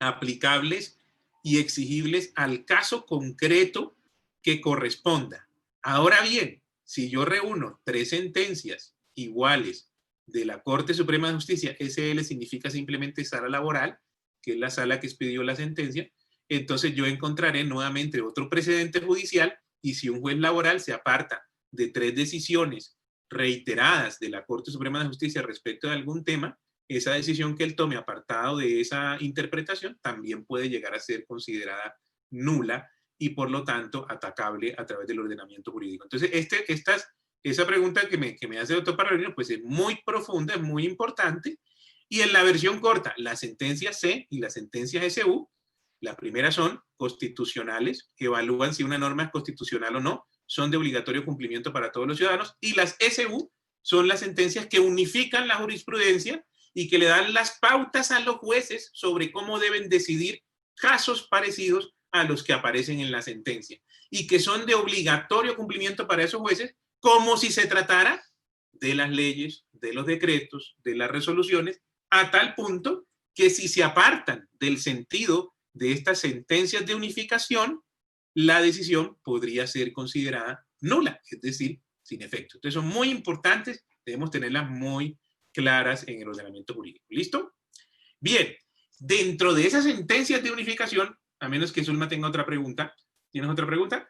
aplicables y exigibles al caso concreto que corresponda. Ahora bien, si yo reúno 3 sentencias iguales de la Corte Suprema de Justicia, SL significa simplemente sala laboral, que es la sala que expidió la sentencia, entonces yo encontraré nuevamente otro precedente judicial y si un juez laboral se aparta de 3 decisiones reiteradas de la Corte Suprema de Justicia respecto de algún tema, esa decisión que él tome apartado de esa interpretación también puede llegar a ser considerada nula y por lo tanto atacable a través del ordenamiento jurídico. Entonces, esa pregunta que me hace el doctor Parravino, pues es muy profunda, es muy importante. Y en la versión corta, las sentencias C y las sentencias SU, las primeras son constitucionales, que evalúan si una norma es constitucional o no, son de obligatorio cumplimiento para todos los ciudadanos, y las SU son las sentencias que unifican la jurisprudencia y que le dan las pautas a los jueces sobre cómo deben decidir casos parecidos a los que aparecen en la sentencia y que son de obligatorio cumplimiento para esos jueces como si se tratara de las leyes, de los decretos, de las resoluciones, a tal punto que si se apartan del sentido de estas sentencias de unificación, la decisión podría ser considerada nula, es decir, sin efecto. Entonces son muy importantes, debemos tenerlas muy claras en el ordenamiento jurídico. ¿Listo? Bien, dentro de esas sentencias de unificación, a menos que Zulma tenga otra pregunta. ¿Tienes otra pregunta?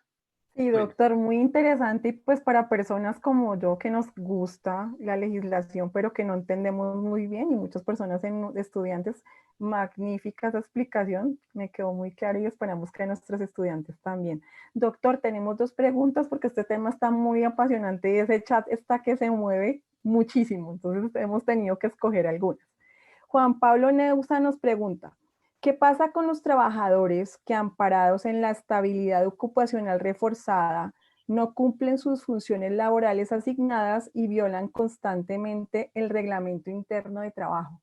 Sí, doctor, muy interesante y pues para personas como yo que nos gusta la legislación pero que no entendemos muy bien y muchas personas estudiantes, magnífica esa explicación, me quedó muy claro y esperamos que nuestros estudiantes también. Doctor, tenemos 2 preguntas porque este tema está muy apasionante y ese chat está que se mueve muchísimo, entonces hemos tenido que escoger algunas. Juan Pablo Neusa nos pregunta, ¿qué pasa con los trabajadores que, amparados en la estabilidad ocupacional reforzada, no cumplen sus funciones laborales asignadas y violan constantemente el reglamento interno de trabajo?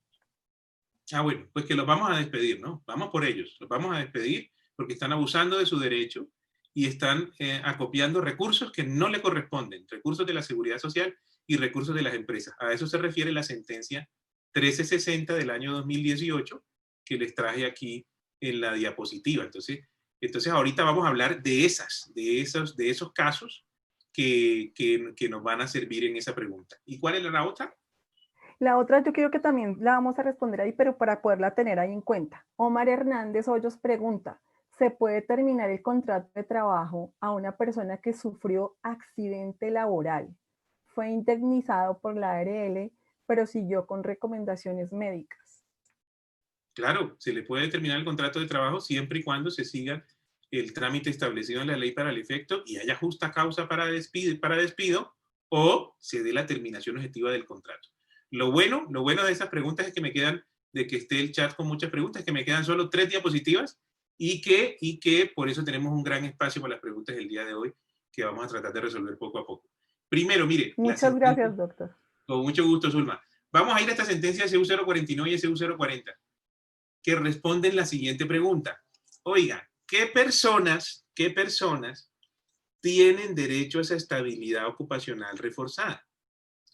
Bueno, pues que los vamos a despedir, ¿no? Vamos por ellos, los vamos a despedir porque están abusando de su derecho y están acopiando recursos que no le corresponden, recursos de la seguridad social y recursos de las empresas. A eso se refiere la sentencia 1360 del año 2018, que les traje aquí en la diapositiva. Entonces ahorita vamos a hablar de esos casos que nos van a servir en esa pregunta. ¿Y cuál es la otra? La otra yo creo que también la vamos a responder ahí, pero para poderla tener ahí en cuenta. Omar Hernández Hoyos pregunta, ¿se puede terminar el contrato de trabajo a una persona que sufrió accidente laboral? Fue indemnizado por la ARL, pero siguió con recomendaciones médicas. Claro, se le puede terminar el contrato de trabajo siempre y cuando se siga el trámite establecido en la ley para el efecto y haya justa causa para despido o se dé la terminación objetiva del contrato. Lo bueno de esas preguntas es que me quedan, de que esté el chat con muchas preguntas, que me quedan solo 3 diapositivas y que por eso tenemos un gran espacio para las preguntas del día de hoy que vamos a tratar de resolver poco a poco. Primero, mire. Muchas gracias, doctor. Con mucho gusto, Zulma. Vamos a ir a esta sentencia SU049 y SU040 que responden la siguiente pregunta. Oiga, ¿qué personas tienen derecho a esa estabilidad ocupacional reforzada?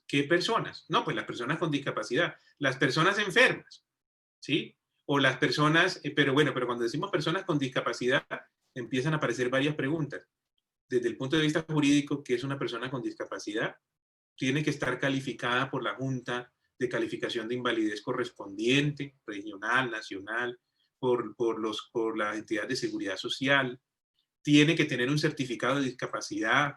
¿Qué personas? No, pues las personas con discapacidad, las personas enfermas, ¿sí? O las personas, pero cuando decimos personas con discapacidad, empiezan a aparecer varias preguntas. Desde el punto de vista jurídico, ¿qué es una persona con discapacidad? Tiene que estar calificada por la Junta de Calificación de Invalidez correspondiente, regional, nacional, por la entidad de seguridad social. Tiene que tener un certificado de discapacidad.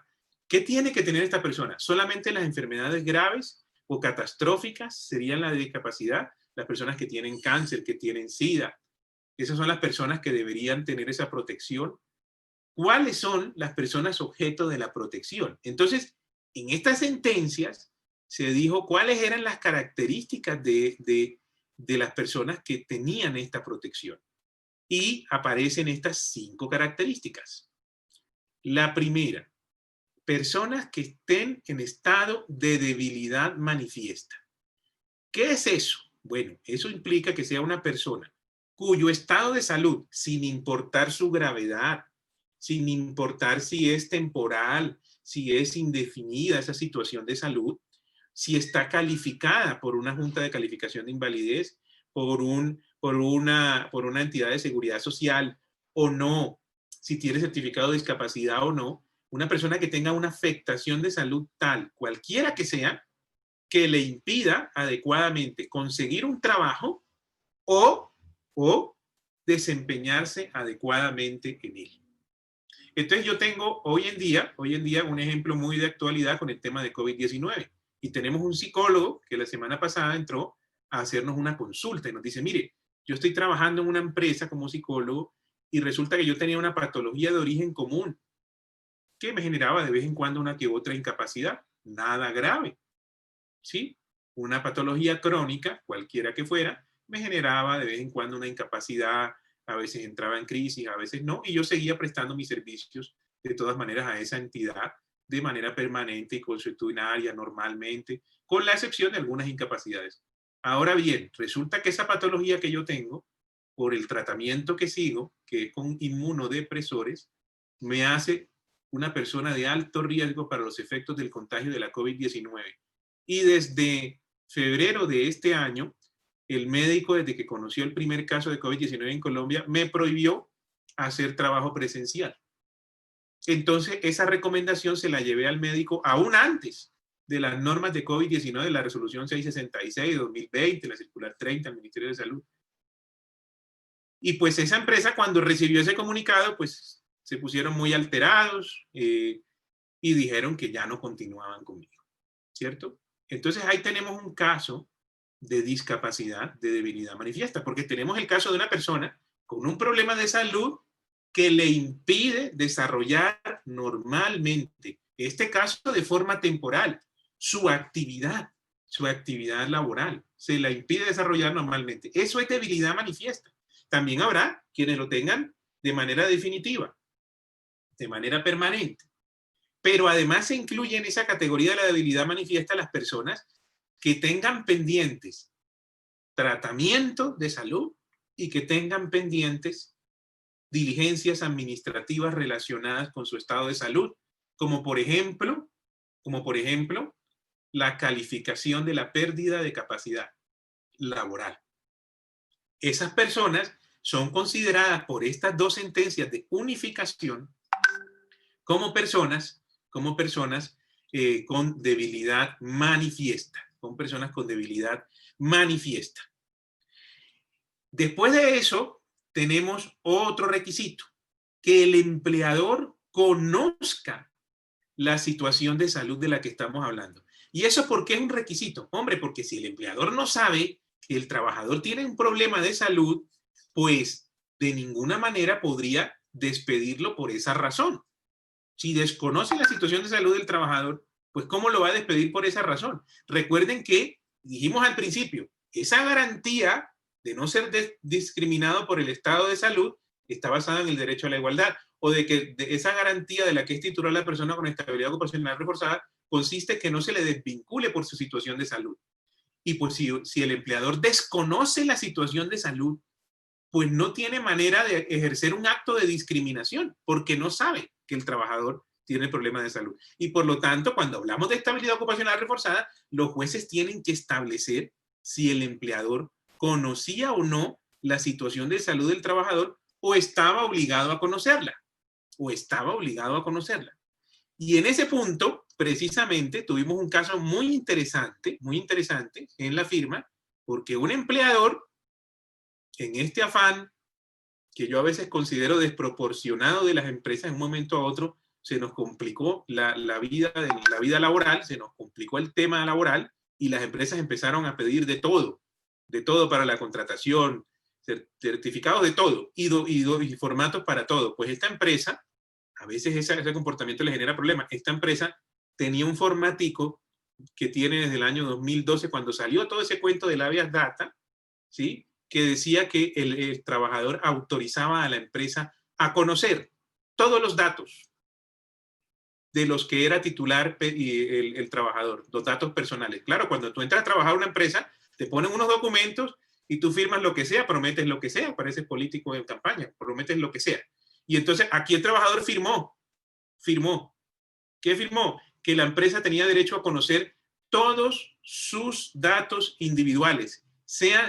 ¿Qué tiene que tener esta persona? ¿Solamente las enfermedades graves o catastróficas serían la de discapacidad? Las personas que tienen cáncer, que tienen SIDA. Esas son las personas que deberían tener esa protección. ¿Cuáles son las personas objeto de la protección? Entonces, en estas sentencias se dijo cuáles eran las características de las personas que tenían esta protección. Y aparecen estas 5 características. La primera, personas que estén en estado de debilidad manifiesta. ¿Qué es eso? Bueno, eso implica que sea una persona cuyo estado de salud, sin importar su gravedad, sin importar si es temporal, si es indefinida esa situación de salud, si está calificada por una junta de calificación de invalidez, por una entidad de seguridad social o no, si tiene certificado de discapacidad o no, una persona que tenga una afectación de salud tal, cualquiera que sea, que le impida adecuadamente conseguir un trabajo o desempeñarse adecuadamente en él. Entonces yo tengo hoy en día un ejemplo muy de actualidad con el tema de COVID-19 y tenemos un psicólogo que la semana pasada entró a hacernos una consulta y nos dice, mire, yo estoy trabajando en una empresa como psicólogo y resulta que yo tenía una patología de origen común que me generaba de vez en cuando una que otra incapacidad, nada grave, ¿sí? Una patología crónica, cualquiera que fuera, me generaba de vez en cuando una incapacidad, a veces entraba en crisis, a veces no, y yo seguía prestando mis servicios de todas maneras a esa entidad de manera permanente y consuetudinaria normalmente, con la excepción de algunas incapacidades. Ahora bien, resulta que esa patología que yo tengo, por el tratamiento que sigo, que es con inmunodepresores, me hace una persona de alto riesgo para los efectos del contagio de la COVID-19. Y desde febrero de este año, el médico, desde que conoció el primer caso de COVID-19 en Colombia, me prohibió hacer trabajo presencial. Entonces, esa recomendación se la llevé al médico aún antes de las normas de COVID-19, de la resolución 666 de 2020, la circular 30 del Ministerio de Salud. Y pues esa empresa, cuando recibió ese comunicado, pues se pusieron muy alterados y dijeron que ya no continuaban conmigo, ¿cierto? Entonces ahí tenemos un caso de discapacidad, de debilidad manifiesta, porque tenemos el caso de una persona con un problema de salud que le impide desarrollar normalmente, este caso de forma temporal, su actividad laboral, se la impide desarrollar normalmente. Eso es debilidad manifiesta. También habrá quienes lo tengan de manera definitiva, de manera permanente. Pero además se incluye en esa categoría de la debilidad manifiesta las personas que tengan pendientes tratamiento de salud y que tengan pendientes diligencias administrativas relacionadas con su estado de salud, como por ejemplo, la calificación de la pérdida de capacidad laboral. Esas personas son consideradas por estas 2 sentencias de unificación como personas con debilidad manifiesta, Después de eso, tenemos otro requisito, que el empleador conozca la situación de salud de la que estamos hablando. ¿Y eso por qué es un requisito? Hombre, porque si el empleador no sabe que el trabajador tiene un problema de salud, pues de ninguna manera podría despedirlo por esa razón. Si desconoce la situación de salud del trabajador, pues ¿cómo lo va a despedir por esa razón? Recuerden que dijimos al principio, esa garantía de no ser discriminado por el estado de salud está basada en el derecho a la igualdad, o de que esa garantía de la que es titular la persona con estabilidad ocupacional reforzada consiste en que no se le desvincule por su situación de salud. Y pues si el empleador desconoce la situación de salud, pues no tiene manera de ejercer un acto de discriminación, porque no sabe que el trabajador tiene problemas de salud. Y por lo tanto, cuando hablamos de estabilidad ocupacional reforzada, los jueces tienen que establecer si el empleador conocía o no la situación de salud del trabajador o estaba obligado a conocerla. Y en ese punto, precisamente, tuvimos un caso muy interesante en la firma, porque un empleador, en este afán que yo a veces considero desproporcionado de las empresas, en un momento a otro se nos complicó la vida laboral, se nos complicó el tema laboral y las empresas empezaron a pedir de todo para la contratación, certificados de todo y formatos para todo. Pues esta empresa, a veces ese comportamiento le genera problemas. Esta empresa tenía un formatico que tiene desde el año 2012, cuando salió todo ese cuento del habeas data, ¿sí? Que decía que el trabajador autorizaba a la empresa a conocer todos los datos de los que era titular el trabajador, los datos personales. Claro, cuando tú entras a trabajar a una empresa, te ponen unos documentos y tú firmas lo que sea, prometes lo que sea, pareces político en campaña, prometes lo que sea. Y entonces aquí el trabajador firmó. ¿Qué firmó? Que la empresa tenía derecho a conocer todos sus datos individuales,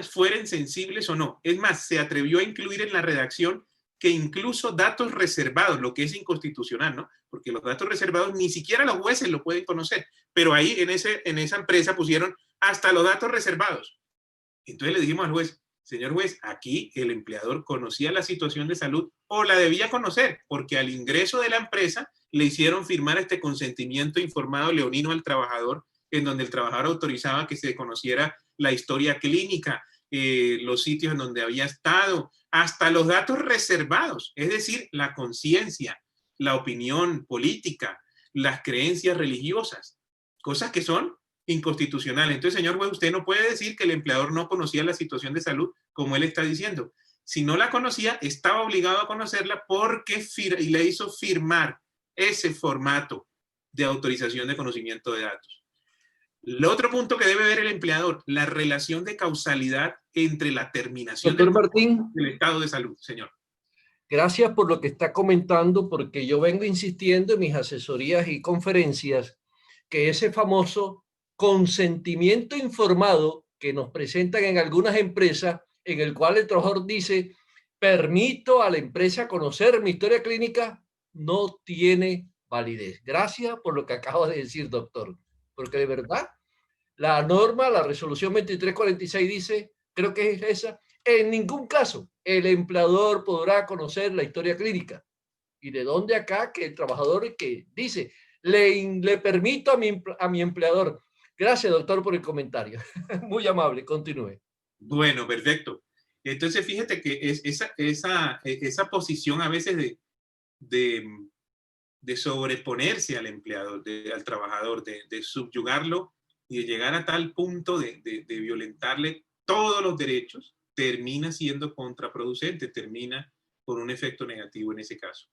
fueren sensibles o no. Es más, se atrevió a incluir en la redacción que incluso datos reservados, lo que es inconstitucional, ¿no? Porque los datos reservados ni siquiera los jueces lo pueden conocer, pero ahí en esa empresa pusieron hasta los datos reservados. Entonces le dijimos al juez, señor juez, aquí el empleador conocía la situación de salud o la debía conocer, porque al ingreso de la empresa le hicieron firmar este consentimiento informado leonino al trabajador, en donde el trabajador autorizaba que se conociera la historia clínica, los sitios en donde había estado, hasta los datos reservados, es decir, la conciencia, la opinión política, las creencias religiosas, cosas que son inconstitucionales. Entonces, señor juez, usted no puede decir que el empleador no conocía la situación de salud, como él está diciendo. Si no la conocía, estaba obligado a conocerla porque y le hizo firmar ese formato de autorización de conocimiento de datos. El otro punto que debe ver el empleador, la relación de causalidad entre la terminación Doctor Martín, del estado de salud, señor. gracias por lo que está comentando, porque yo vengo insistiendo en mis asesorías y conferencias que ese famoso consentimiento informado que nos presentan en algunas empresas, en el cual el trabajador dice, permito a la empresa conocer mi historia clínica, no tiene validez. Gracias por lo que acaba de decir, doctor, porque de verdad la norma, la resolución 2346 dice, creo que es esa, en ningún caso el empleador podrá conocer la historia clínica. ¿Y de dónde acá que el trabajador que dice, le permito a mi empleador? Gracias, doctor, por el comentario. Muy amable, continúe. Bueno, perfecto. Entonces, fíjate que esa posición a veces de sobreponerse al empleado, al trabajador, de subyugarlo y de llegar a tal punto de violentarle todos los derechos, termina siendo contraproducente, termina con un efecto negativo en ese caso.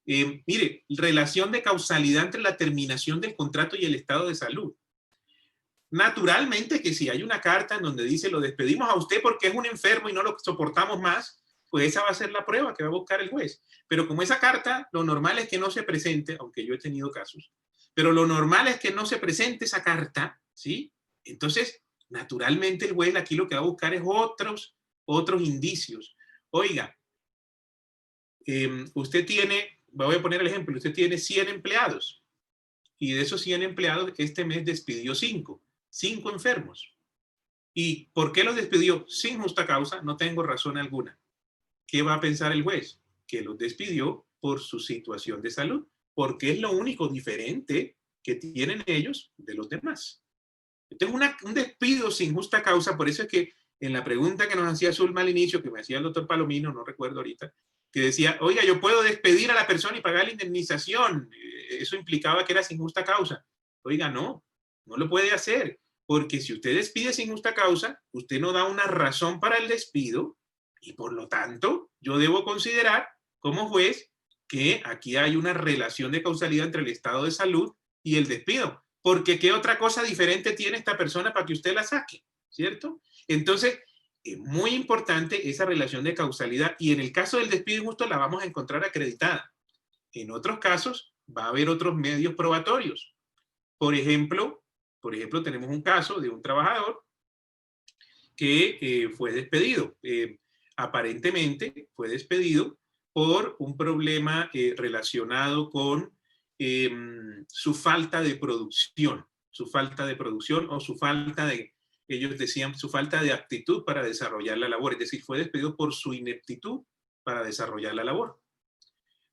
Mire, relación de causalidad entre la terminación del contrato y el estado de salud. Naturalmente que si hay una carta en donde dice lo despedimos a usted porque es un enfermo y no lo soportamos más, pues esa va a ser la prueba que va a buscar el juez. Pero como esa carta, lo normal es que no se presente, aunque yo he tenido casos, pero lo normal es que no se presente esa carta, ¿sí? Entonces, naturalmente el juez aquí lo que va a buscar es otros indicios. Oiga, usted tiene, voy a poner el ejemplo, usted tiene 100 empleados y de esos 100 empleados este mes despidió 5 enfermos. ¿Y por qué los despidió? Sin justa causa, no tengo razón alguna. ¿Qué va a pensar el juez? Que los despidió por su situación de salud, porque es lo único diferente que tienen ellos de los demás. Entonces, un despido sin justa causa, por eso es que en la pregunta que nos hacía Zulma al inicio, que me hacía el doctor Palomino, no recuerdo ahorita, que decía, oiga, yo puedo despedir a la persona y pagar la indemnización. Eso implicaba que era sin justa causa. Oiga, no lo puede hacer, porque si usted despide sin justa causa, usted no da una razón para el despido y por lo tanto yo debo considerar como juez que aquí hay una relación de causalidad entre el estado de salud y el despido, porque ¿qué otra cosa diferente tiene esta persona para que usted la saque? ¿Cierto? Entonces, es muy importante esa relación de causalidad y en el caso del despido injusto la vamos a encontrar acreditada. En otros casos va a haber otros medios probatorios. Por ejemplo, tenemos un caso de un trabajador que fue despedido. Aparentemente fue despedido por un problema relacionado con su falta de producción o su falta de, ellos decían, su falta de aptitud para desarrollar la labor. Es decir, fue despedido por su ineptitud para desarrollar la labor.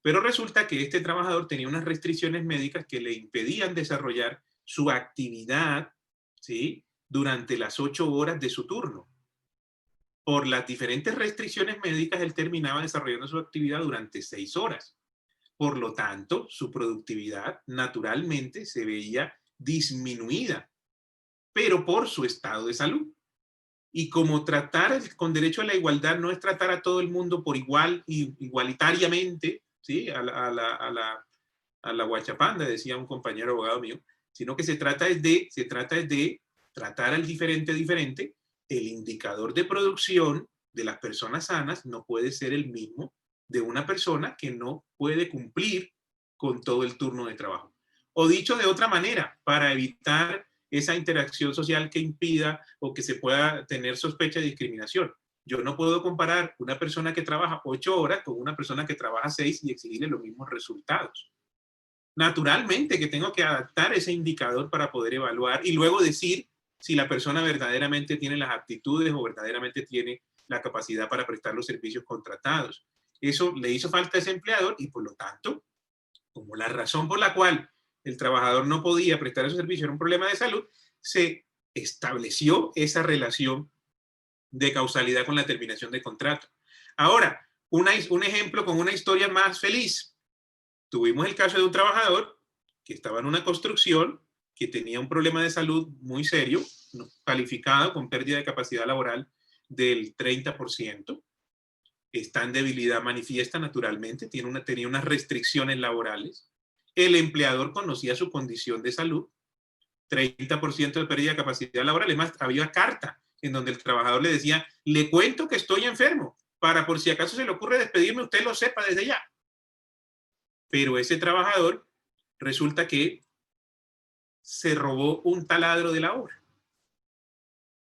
Pero resulta que este trabajador tenía unas restricciones médicas que le impedían desarrollar su actividad, ¿sí?, durante las 8 horas de su turno. Por las diferentes restricciones médicas, él terminaba desarrollando su actividad durante 6 horas. Por lo tanto, su productividad naturalmente se veía disminuida pero por su estado de salud. Y como tratar con derecho a la igualdad no es tratar a todo el mundo por igual y igualitariamente, ¿sí? A la guachapanda, decía un compañero abogado mío, sino que se trata es de tratar al diferente diferente. El indicador de producción de las personas sanas no puede ser el mismo de una persona que no puede cumplir con todo el turno de trabajo. O dicho de otra manera, para evitar esa interacción social que impida o que se pueda tener sospecha de discriminación. Yo no puedo comparar una persona que trabaja 8 horas con una persona que trabaja 6 y exigirle los mismos resultados. Naturalmente que tengo que adaptar ese indicador para poder evaluar y luego decir si la persona verdaderamente tiene las aptitudes o verdaderamente tiene la capacidad para prestar los servicios contratados. Eso le hizo falta a ese empleador y por lo tanto, como la razón por la cual el trabajador no podía prestar esos servicios era un problema de salud, se estableció esa relación de causalidad con la terminación de contrato. Ahora, un ejemplo con una historia más feliz. Tuvimos el caso de un trabajador que estaba en una construcción, que tenía un problema de salud muy serio, calificado con pérdida de capacidad laboral del 30%. Está en debilidad manifiesta naturalmente, tenía unas restricciones laborales. El empleador conocía su condición de salud, 30% de pérdida de capacidad laboral. Es más, había carta en donde el trabajador le decía, le cuento que estoy enfermo, para por si acaso se le ocurre despedirme, usted lo sepa desde ya. Pero ese trabajador resulta que se robó un taladro de la obra.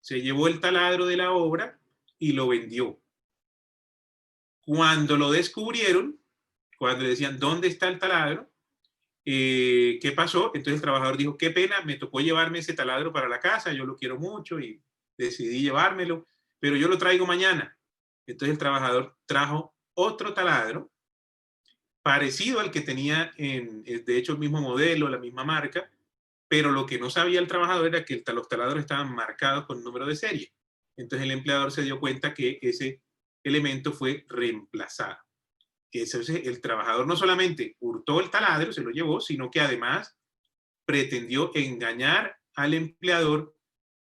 Se llevó el taladro de la obra y lo vendió. Cuando lo descubrieron, cuando le decían, ¿dónde está el taladro? ¿Qué pasó? Entonces el trabajador dijo, qué pena, me tocó llevarme ese taladro para la casa, yo lo quiero mucho y decidí llevármelo, pero yo lo traigo mañana. Entonces el trabajador trajo otro taladro parecido al que tenía, de hecho, el mismo modelo, la misma marca, pero lo que no sabía el trabajador era que los taladros estaban marcados con número de serie. Entonces el empleador se dio cuenta que ese elemento fue reemplazado. Entonces el trabajador no solamente hurtó el taladro, se lo llevó, sino que además pretendió engañar al empleador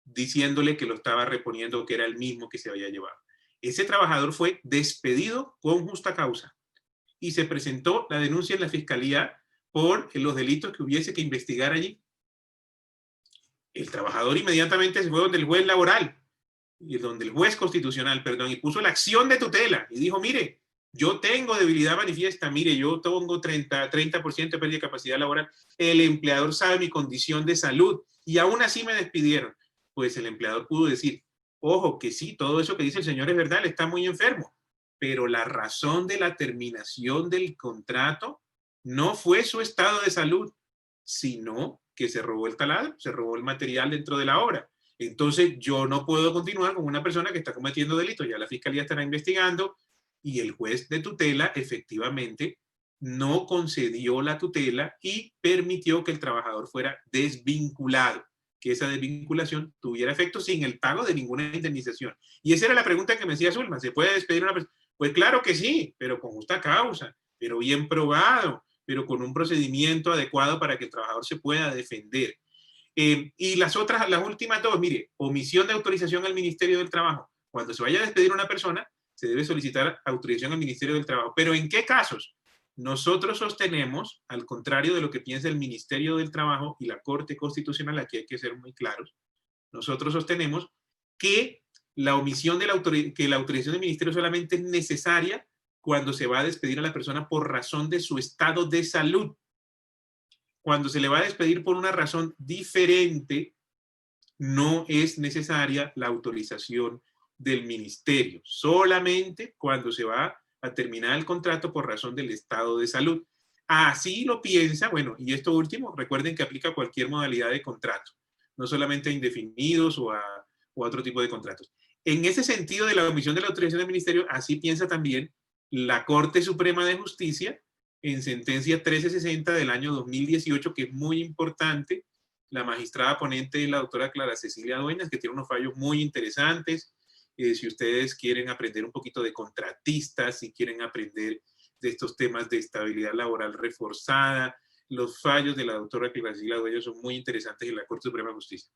diciéndole que lo estaba reponiendo, que era el mismo que se había llevado. Ese trabajador fue despedido con justa causa y se presentó la denuncia en la fiscalía por los delitos que hubiese que investigar allí. El trabajador inmediatamente se fue donde el juez laboral, y donde el juez constitucional, perdón, y puso la acción de tutela y dijo, mire, yo tengo debilidad manifiesta, mire, yo tengo 30% de pérdida de capacidad laboral, el empleador sabe mi condición de salud y aún así me despidieron. Pues el empleador pudo decir, ojo, que sí, todo eso que dice el señor es verdad, él está muy enfermo, pero la razón de la terminación del contrato no fue su estado de salud, sino que se robó el taladro, se robó el material dentro de la obra. Entonces yo no puedo continuar con una persona que está cometiendo delitos, ya la fiscalía estará investigando y el juez de tutela efectivamente no concedió la tutela y permitió que el trabajador fuera desvinculado, que esa desvinculación tuviera efecto sin el pago de ninguna indemnización. Y esa era la pregunta que me decía Zulma, ¿se puede despedir a una persona? Pues claro que sí, pero con justa causa, pero bien probado, pero con un procedimiento adecuado para que el trabajador se pueda defender. Y las últimas dos, mire, omisión de autorización al Ministerio del Trabajo. Cuando se vaya a despedir a una persona, se debe solicitar autorización al Ministerio del Trabajo. ¿Pero en qué casos? Nosotros sostenemos, al contrario de lo que piensa el Ministerio del Trabajo y la Corte Constitucional, aquí hay que ser muy claros, nosotros sostenemos que la omisión de que la autorización del Ministerio solamente es necesaria cuando se va a despedir a la persona por razón de su estado de salud. Cuando se le va a despedir por una razón diferente, no es necesaria la autorización del ministerio, solamente cuando se va a terminar el contrato por razón del estado de salud. Así lo piensa, bueno, y esto último, recuerden que aplica a cualquier modalidad de contrato, no solamente a indefinidos o a otro tipo de contratos. En ese sentido de la omisión de la autorización del ministerio, así piensa también la Corte Suprema de Justicia en sentencia 1360 del año 2018, que es muy importante. La magistrada ponente es la doctora Clara Cecilia Dueñas, que tiene unos fallos muy interesantes. Si ustedes quieren aprender un poquito de contratistas, si quieren aprender de estos temas de estabilidad laboral reforzada, los fallos de la doctora Clara Cecilia Dueñas son muy interesantes en la Corte Suprema de Justicia.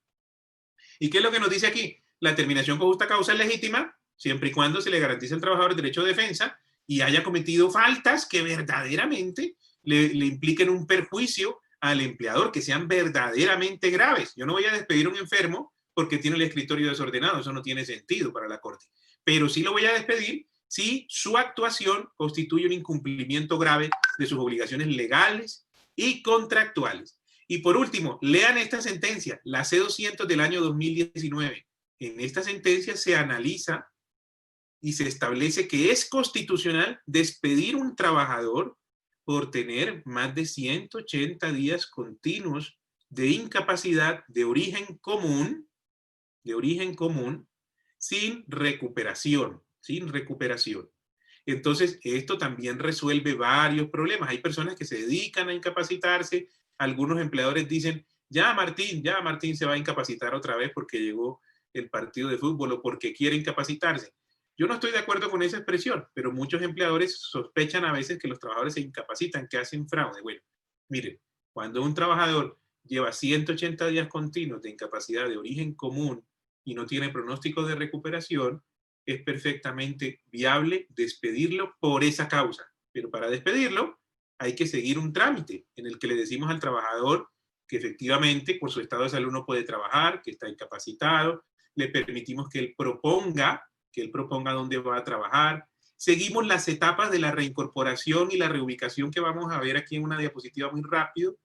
¿Y qué es lo que nos dice aquí? La terminación con justa causa es legítima, siempre y cuando se le garantice al trabajador el derecho de defensa y haya cometido faltas que verdaderamente le impliquen un perjuicio al empleador, que sean verdaderamente graves. Yo no voy a despedir a un enfermo porque tiene el escritorio desordenado, eso no tiene sentido para la Corte. Pero sí lo voy a despedir si su actuación constituye un incumplimiento grave de sus obligaciones legales y contractuales. Y por último, lean esta sentencia, la C200 del año 2019. En esta sentencia se analiza y se establece que es constitucional despedir a un trabajador por tener más de 180 días continuos de incapacidad de origen común, sin recuperación. Entonces, esto también resuelve varios problemas. Hay personas que se dedican a incapacitarse. Algunos empleadores dicen, ya Martín se va a incapacitar otra vez porque llegó el partido de fútbol o porque quiere incapacitarse. Yo no estoy de acuerdo con esa expresión, pero muchos empleadores sospechan a veces que los trabajadores se incapacitan, que hacen fraude. Bueno, miren, cuando un trabajador lleva 180 días continuos de incapacidad de origen común y no tiene pronóstico de recuperación, es perfectamente viable despedirlo por esa causa. Pero para despedirlo hay que seguir un trámite en el que le decimos al trabajador que efectivamente por su estado de salud no puede trabajar, que está incapacitado, le permitimos que él proponga dónde va a trabajar. Seguimos las etapas de la reincorporación y la reubicación que vamos a ver aquí en una diapositiva muy rápido.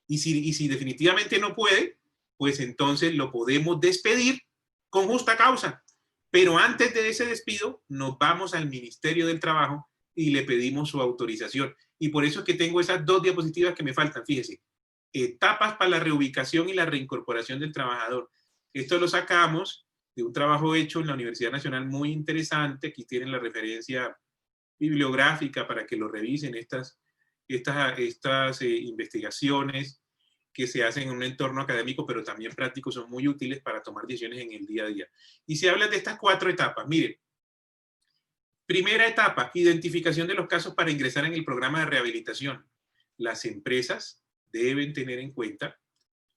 Y si definitivamente no puede, pues entonces lo podemos despedir con justa causa. Pero antes de ese despido, nos vamos al Ministerio del Trabajo y le pedimos su autorización. Y por eso es que tengo esas dos diapositivas que me faltan. Fíjese, etapas para la reubicación y la reincorporación del trabajador. Esto lo sacamos de un trabajo hecho en la Universidad Nacional muy interesante. Aquí tienen la referencia bibliográfica para que lo revisen, estas investigaciones que se hacen en un entorno académico, pero también práctico, son muy útiles para tomar decisiones en el día a día. Y se habla de estas 4 etapas. Miren, primera etapa, identificación de los casos para ingresar en el programa de rehabilitación. Las empresas deben tener en cuenta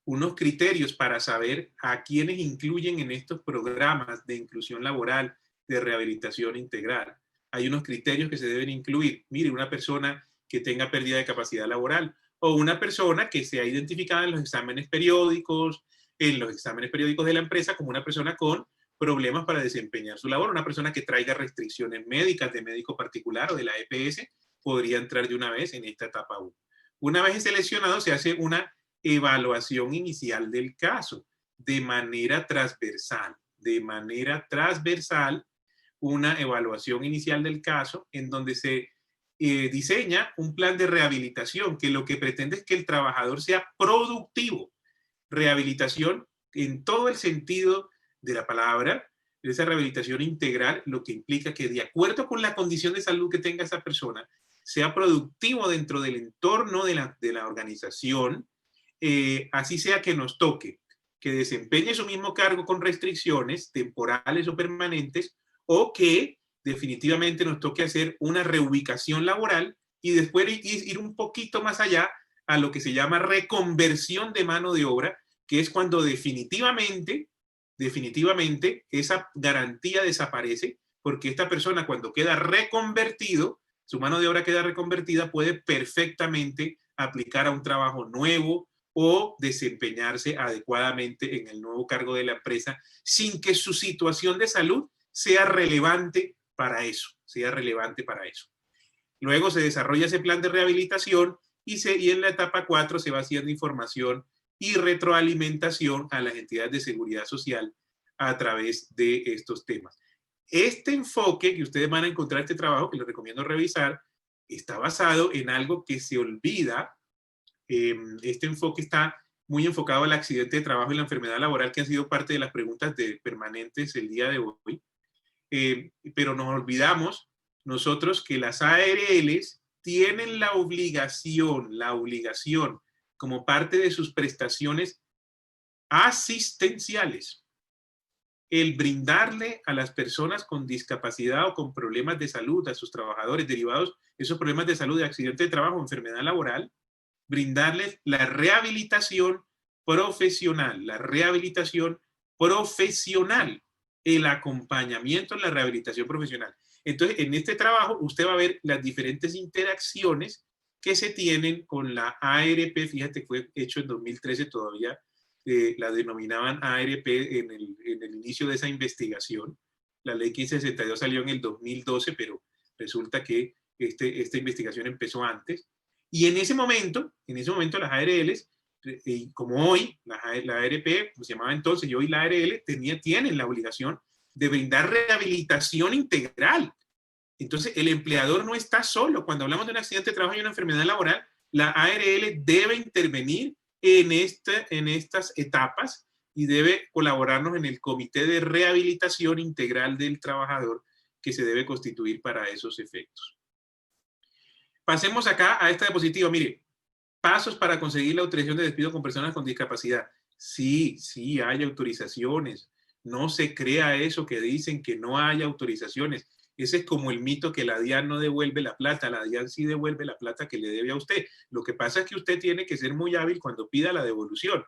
unos criterios para saber a quiénes incluyen en estos programas de inclusión laboral, de rehabilitación integral. Hay unos criterios que se deben incluir. Mire, una persona que tenga pérdida de capacidad laboral o una persona que sea identificada en los exámenes periódicos de la empresa como una persona con problemas para desempeñar su labor, una persona que traiga restricciones médicas de médico particular o de la EPS, podría entrar de una vez en esta etapa 1. Una vez seleccionado, se hace una evaluación inicial del caso de manera transversal, una evaluación inicial del caso en donde se diseña un plan de rehabilitación que lo que pretende es que el trabajador sea productivo. Rehabilitación en todo el sentido de la palabra, esa rehabilitación integral, lo que implica que de acuerdo con la condición de salud que tenga esa persona, sea productivo dentro del entorno de la organización, así sea que nos toque que desempeñe su mismo cargo con restricciones temporales o permanentes, o que definitivamente nos toque hacer una reubicación laboral y después ir un poquito más allá a lo que se llama reconversión de mano de obra, que es cuando definitivamente esa garantía desaparece, porque esta persona cuando queda reconvertido, su mano de obra queda reconvertida, puede perfectamente aplicar a un trabajo nuevo o desempeñarse adecuadamente en el nuevo cargo de la empresa sin que su situación de salud sea relevante para eso. Luego se desarrolla ese plan de rehabilitación y en la etapa 4 se va haciendo información y retroalimentación a las entidades de seguridad social a través de estos temas. Este enfoque que ustedes van a encontrar en este trabajo, que les recomiendo revisar, está basado en algo que se olvida. Este enfoque está muy enfocado al accidente de trabajo y la enfermedad laboral, que han sido parte de las preguntas permanentes el día de hoy. Pero nos olvidamos nosotros que las ARLs tienen la obligación como parte de sus prestaciones asistenciales, el brindarle a las personas con discapacidad o con problemas de salud, a sus trabajadores derivados de esos problemas de salud, de accidente de trabajo, enfermedad laboral, brindarles la rehabilitación profesional, la rehabilitación profesional, el acompañamiento en la rehabilitación profesional. Entonces, en este trabajo usted va a ver las diferentes interacciones que se tienen con la ARP. Fíjate, fue hecho en 2013, todavía la denominaban ARP en el inicio de esa investigación. La ley 1562 salió en el 2012, pero resulta que esta investigación empezó antes. Y en ese momento las ARLs, como hoy, la ARP, pues se llamaba entonces, y hoy la ARL, tienen la obligación de brindar rehabilitación integral. Entonces, el empleador no está solo. Cuando hablamos de un accidente de trabajo y una enfermedad laboral, la ARL debe intervenir en estas etapas y debe colaborarnos en el comité de rehabilitación integral del trabajador que se debe constituir para esos efectos. Pasemos acá a esta diapositiva. Mire, pasos para conseguir la autorización de despido con personas con discapacidad. Sí, hay autorizaciones. No se crea eso que dicen que no hay autorizaciones. Ese es como el mito que la DIAN no devuelve la plata. La DIAN sí devuelve la plata que le debe a usted. Lo que pasa es que usted tiene que ser muy hábil cuando pida la devolución.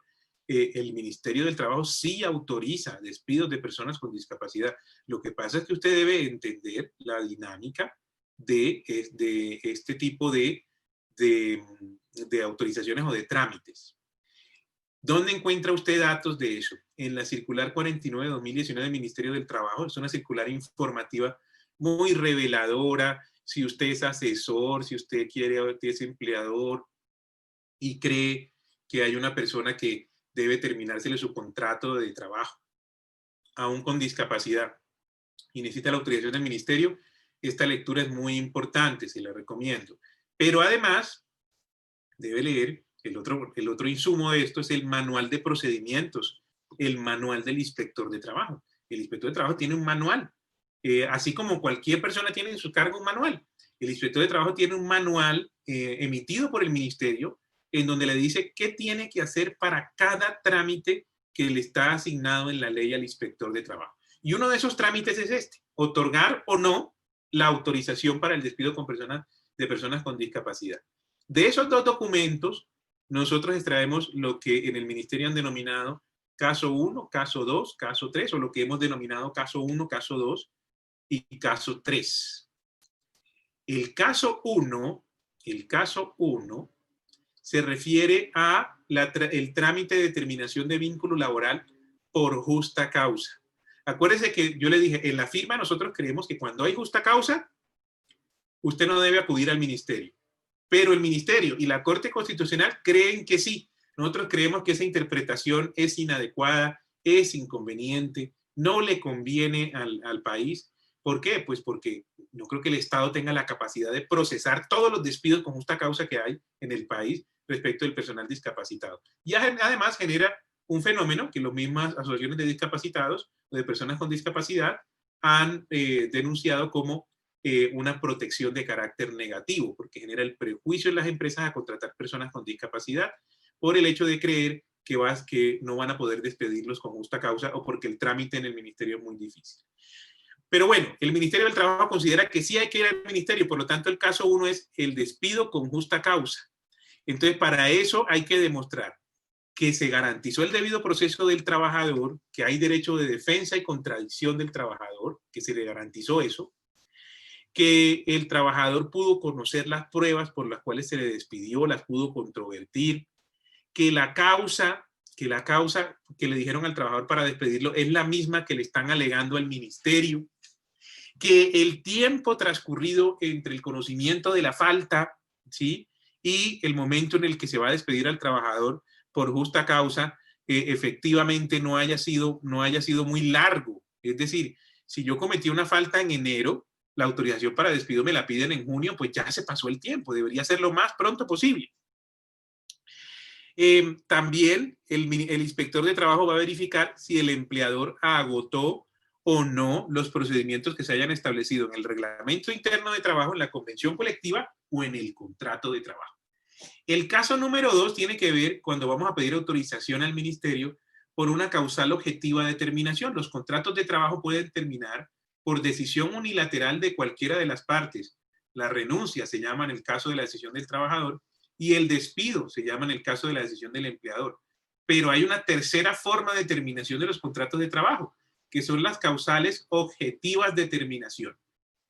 El Ministerio del Trabajo sí autoriza despidos de personas con discapacidad. Lo que pasa es que usted debe entender la dinámica de este tipo de autorizaciones o de trámites. ¿Dónde encuentra usted datos de eso? En la circular 49/2019 del Ministerio del Trabajo. Es una circular informativa muy reveladora. Si usted es asesor, si usted es empleador y cree que hay una persona que debe terminársele su contrato de trabajo, aún con discapacidad, y necesita la autorización del ministerio, esta lectura es muy importante, se la recomiendo. Pero además, debe leer el otro insumo de esto, es el manual de procedimientos, el manual del inspector de trabajo. El inspector de trabajo tiene un manual, así como cualquier persona tiene en su cargo un manual. El inspector de trabajo tiene un manual emitido por el ministerio en donde le dice qué tiene que hacer para cada trámite que le está asignado en la ley al inspector de trabajo. Y uno de esos trámites es este: otorgar o no la autorización para el despido de personas con discapacidad. De esos dos documentos, nosotros extraemos lo que en el ministerio han denominado caso 1, caso 2, caso 3, o lo que hemos denominado caso 1, caso 2 y caso 3. El caso 1 se refiere a el trámite de determinación de vínculo laboral por justa causa. Acuérdese que yo le dije, en la firma nosotros creemos que cuando hay justa causa, usted no debe acudir al ministerio. Pero el ministerio y la Corte Constitucional creen que sí. Nosotros creemos que esa interpretación es inadecuada, es inconveniente, no le conviene al país. ¿Por qué? Pues porque no creo que el Estado tenga la capacidad de procesar todos los despidos con justa causa que hay en el país respecto del personal discapacitado. Y además genera un fenómeno que las mismas asociaciones de discapacitados o de personas con discapacidad han denunciado como una protección de carácter negativo, porque genera el prejuicio en las empresas a contratar personas con discapacidad por el hecho de creer que no van a poder despedirlos con justa causa o porque el trámite en el ministerio es muy difícil. Pero bueno, el Ministerio del Trabajo considera que sí hay que ir al ministerio, por lo tanto el caso 1 es el despido con justa causa. Entonces, para eso hay que demostrar que se garantizó el debido proceso del trabajador, que hay derecho de defensa y contradicción del trabajador, que se le garantizó eso, que el trabajador pudo conocer las pruebas por las cuales se le despidió, las pudo controvertir, que la causa que le dijeron al trabajador para despedirlo es la misma que le están alegando al ministerio, que el tiempo transcurrido entre el conocimiento de la falta, ¿sí?, y el momento en el que se va a despedir al trabajador por justa causa, efectivamente no haya sido muy largo. Es decir, si yo cometí una falta en enero, la autorización para despido me la piden en junio, pues ya se pasó el tiempo, debería ser lo más pronto posible. También el inspector de trabajo va a verificar si el empleador agotó o no los procedimientos que se hayan establecido en el reglamento interno de trabajo, en la convención colectiva o en el contrato de trabajo. El caso número 2 tiene que ver cuando vamos a pedir autorización al ministerio por una causal objetiva de terminación. Los contratos de trabajo pueden terminar por decisión unilateral de cualquiera de las partes. La renuncia se llama en el caso de la decisión del trabajador y el despido se llama en el caso de la decisión del empleador. Pero hay una tercera forma de terminación de los contratos de trabajo, que son las causales objetivas de terminación,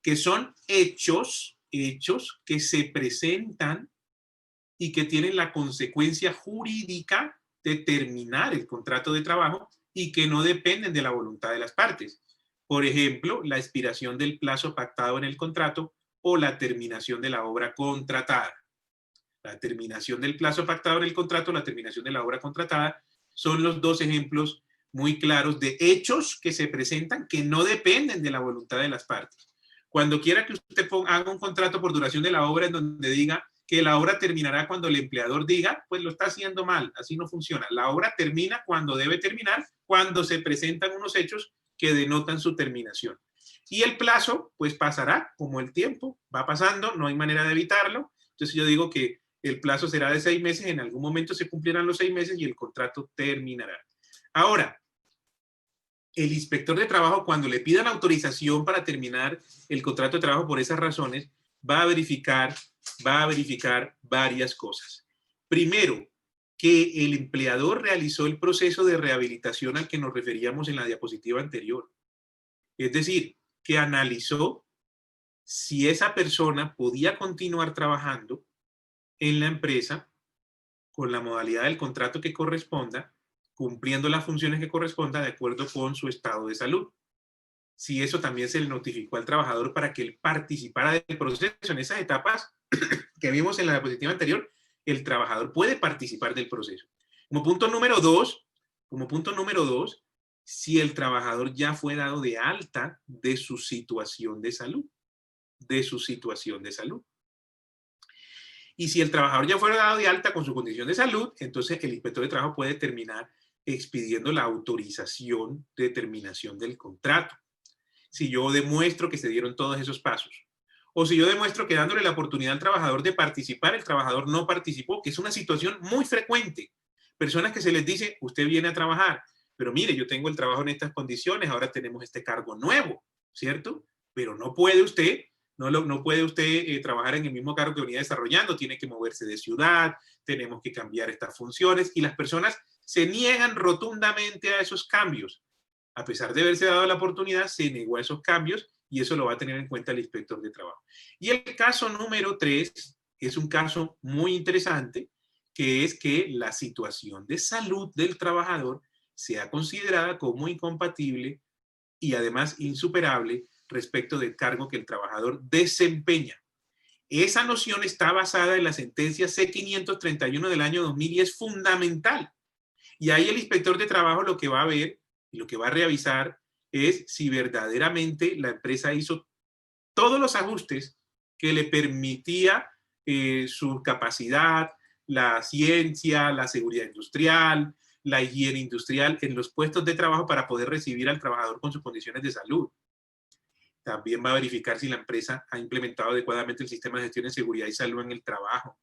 que son hechos que se presentan y que tienen la consecuencia jurídica de terminar el contrato de trabajo y que no dependen de la voluntad de las partes. Por ejemplo, la expiración del plazo pactado en el contrato o la terminación de la obra contratada. La terminación del plazo pactado en el contrato, la terminación de la obra contratada, son los dos ejemplos muy claros de hechos que se presentan que no dependen de la voluntad de las partes. Cuando quiera que usted haga un contrato por duración de la obra en donde diga que la obra terminará cuando el empleador diga, pues lo está haciendo mal, así no funciona. La obra termina cuando debe terminar, cuando se presentan unos hechos que denotan su terminación. Y el plazo, pues pasará como el tiempo va pasando, no hay manera de evitarlo. Entonces yo digo que el plazo será de 6 meses, en algún momento se cumplirán los 6 meses y el contrato terminará. Ahora, el inspector de trabajo, cuando le pidan autorización para terminar el contrato de trabajo por esas razones, va a verificar varias cosas. Primero, que el empleador realizó el proceso de rehabilitación al que nos referíamos en la diapositiva anterior. Es decir, que analizó si esa persona podía continuar trabajando en la empresa con la modalidad del contrato que corresponda, cumpliendo las funciones que corresponda de acuerdo con su estado de salud. Si eso también se le notificó al trabajador para que él participara del proceso en esas etapas que vimos en la diapositiva anterior, el trabajador puede participar del proceso. Como punto número dos, si el trabajador ya fue dado de alta de su situación de salud. Y si el trabajador ya fue dado de alta con su condición de salud, entonces el inspector de trabajo puede terminar expidiendo la autorización de terminación del contrato. Si yo demuestro que se dieron todos esos pasos. O si yo demuestro que dándole la oportunidad al trabajador de participar, el trabajador no participó, que es una situación muy frecuente. Personas que se les dice, usted viene a trabajar, pero mire, yo tengo el trabajo en estas condiciones, ahora tenemos este cargo nuevo, ¿cierto? Pero no puede usted trabajar en el mismo cargo que venía desarrollando, tiene que moverse de ciudad, tenemos que cambiar estas funciones y las personas se niegan rotundamente a esos cambios. A pesar de haberse dado la oportunidad, se negó a esos cambios y eso lo va a tener en cuenta el inspector de trabajo. Y el caso número 3 es un caso muy interesante, que es que la situación de salud del trabajador sea considerada como incompatible y además insuperable respecto del cargo que el trabajador desempeña. Esa noción está basada en la sentencia C531 del año 2000 y es fundamental. Y ahí el inspector de trabajo lo que va a ver y lo que va a revisar es si verdaderamente la empresa hizo todos los ajustes que le permitía su capacidad, la ciencia, la seguridad industrial, la higiene industrial en los puestos de trabajo para poder recibir al trabajador con sus condiciones de salud. También va a verificar si la empresa ha implementado adecuadamente el sistema de gestión de seguridad y salud en el trabajo,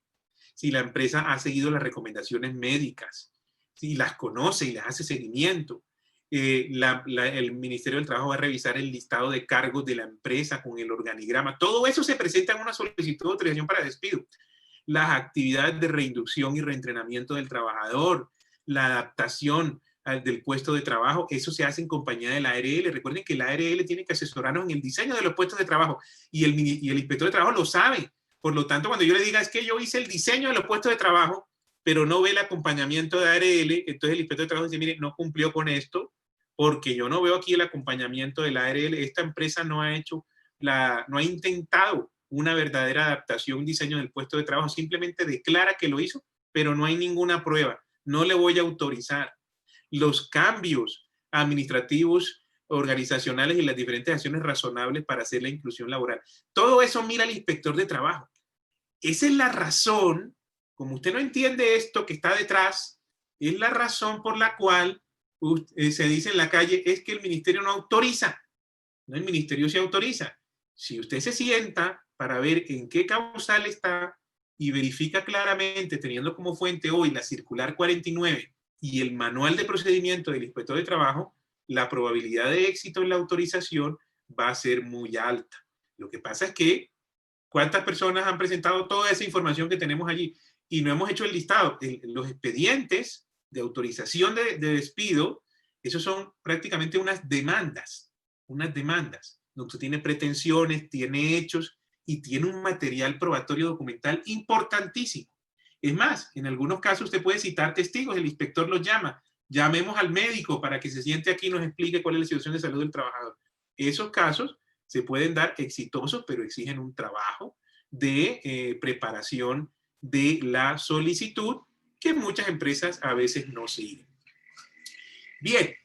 si la empresa ha seguido las recomendaciones médicas, si las conoce y les hace seguimiento. El Ministerio del Trabajo va a revisar el listado de cargos de la empresa con el organigrama. Todo eso se presenta en una solicitud de autorización para despido. Las actividades de reinducción y reentrenamiento del trabajador, la adaptación del puesto de trabajo, eso se hace en compañía de la ARL. Recuerden que la ARL tiene que asesorarnos en el diseño de los puestos de trabajo y el inspector de trabajo lo sabe. Por lo tanto, cuando yo le diga es que yo hice el diseño de los puestos de trabajo, pero no ve el acompañamiento de ARL, entonces el inspector de trabajo dice, mire, no cumplió con esto, porque yo no veo aquí el acompañamiento de la ARL. Esta empresa no ha intentado una verdadera adaptación, un diseño del puesto de trabajo, simplemente declara que lo hizo, pero no hay ninguna prueba. No le voy a autorizar. Los cambios administrativos, organizacionales y las diferentes acciones razonables para hacer la inclusión laboral. Todo eso mira el inspector de trabajo. Esa es la razón, como usted no entiende esto que está detrás, es la razón por la cual se dice en la calle es que el ministerio no autoriza. No, el ministerio sí autoriza. Si usted se sienta para ver en qué causal está y verifica claramente, teniendo como fuente hoy la circular 49 y el manual de procedimiento del inspector de trabajo, la probabilidad de éxito en la autorización va a ser muy alta. Lo que pasa es que ¿cuántas personas han presentado toda esa información que tenemos allí? Y no hemos hecho el listado. Los expedientes de autorización de despido, esos son prácticamente unas demandas, donde usted tiene pretensiones, tiene hechos y tiene un material probatorio documental importantísimo. Es más, en algunos casos usted puede citar testigos, el inspector los llama, llamemos al médico para que se siente aquí y nos explique cuál es la situación de salud del trabajador. Esos casos se pueden dar exitosos, pero exigen un trabajo de preparación de la solicitud que muchas empresas a veces no siguen. Bien,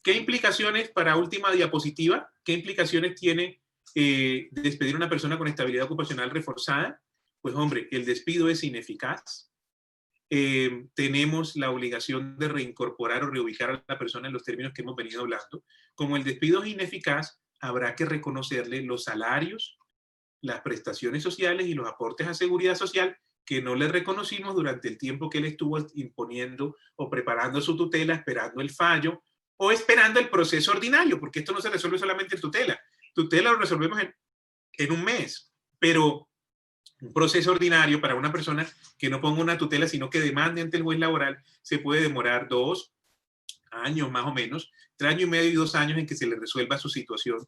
¿qué implicaciones, para última diapositiva, qué implicaciones tiene despedir a una persona con estabilidad ocupacional reforzada? Pues hombre, el despido es ineficaz. Tenemos la obligación de reincorporar o reubicar a la persona en los términos que hemos venido hablando. Como el despido es ineficaz, habrá que reconocerle los salarios, las prestaciones sociales y los aportes a seguridad social que no le reconocimos durante el tiempo que él estuvo imponiendo o preparando su tutela, esperando el fallo o esperando el proceso ordinario, porque esto no se resuelve solamente en tutela. Tutela lo resolvemos en un mes, pero un proceso ordinario para una persona que no ponga una tutela, sino que demande ante el juez laboral, se puede demorar 2 años más o menos, 3 años y medio y 2 años en que se le resuelva su situación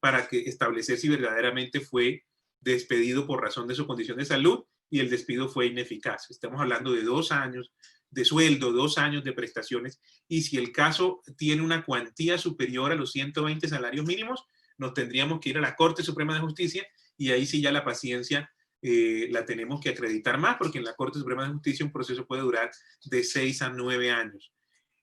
para que establecer si verdaderamente fue despedido por razón de su condición de salud y el despido fue ineficaz. Estamos hablando de 2 años de sueldo, 2 años de prestaciones, y si el caso tiene una cuantía superior a los 120 salarios mínimos, nos tendríamos que ir a la Corte Suprema de Justicia y ahí sí ya la paciencia la tenemos que acreditar más, porque en la Corte Suprema de Justicia un proceso puede durar de 6 a 9 años.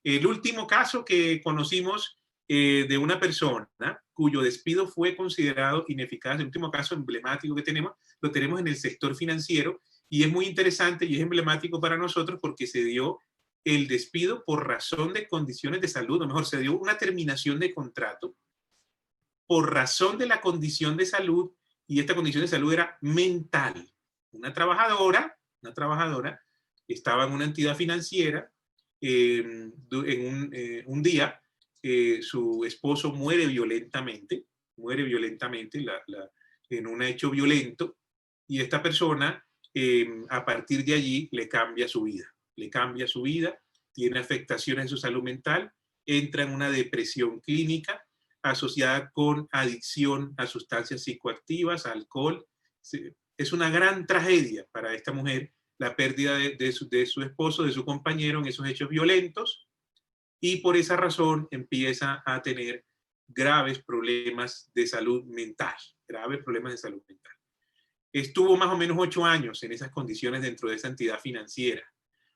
El último caso que conocimos de una persona cuyo despido fue considerado ineficaz, el último caso emblemático que tenemos, lo tenemos en el sector financiero y es muy interesante y es emblemático para nosotros porque se dio el despido por razón de condiciones de salud, o mejor, se dio una terminación de contrato por razón de la condición de salud, y esta condición de salud era mental. Una trabajadora estaba en una entidad financiera, en un día su esposo muere violentamente en un hecho violento, y esta persona a partir de allí le cambia su vida, tiene afectaciones en su salud mental, entra en una depresión clínica asociada con adicción a sustancias psicoactivas, a alcohol. Es una gran tragedia para esta mujer la pérdida de su esposo, de su compañero en esos hechos violentos, y por esa razón empieza a tener graves problemas de salud mental. Estuvo más o menos 8 años en esas condiciones dentro de esa entidad financiera,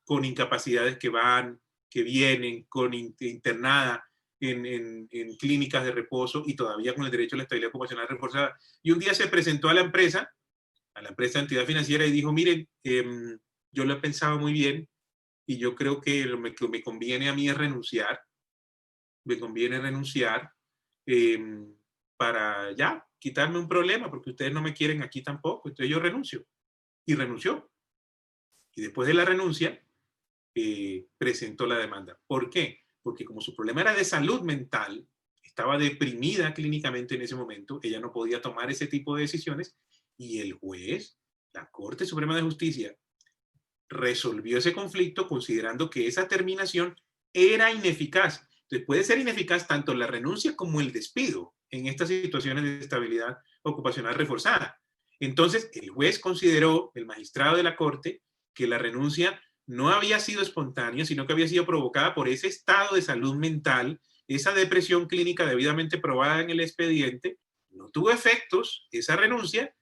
con incapacidades que van, que vienen, con internada en clínicas de reposo y todavía con el derecho a la estabilidad ocupacional reforzada. Y un día se presentó a la empresa de entidad financiera y dijo, miren, yo lo he pensado muy bien y yo creo que me conviene a mí es renunciar. Me conviene renunciar para ya quitarme un problema, porque ustedes no me quieren aquí tampoco, entonces yo renuncio. Y renunció. Y después de la renuncia, presentó la demanda. ¿Por qué? Porque como su problema era de salud mental, estaba deprimida clínicamente en ese momento, ella no podía tomar ese tipo de decisiones, y el juez, la Corte Suprema de Justicia, resolvió ese conflicto considerando que esa terminación era ineficaz. Entonces puede ser ineficaz tanto la renuncia como el despido en estas situaciones de estabilidad ocupacional reforzada. Entonces el juez consideró, el magistrado de la Corte, que la renuncia no había sido espontánea, sino que había sido provocada por ese estado de salud mental, esa depresión clínica debidamente probada en el expediente, no tuvo efectos esa renuncia,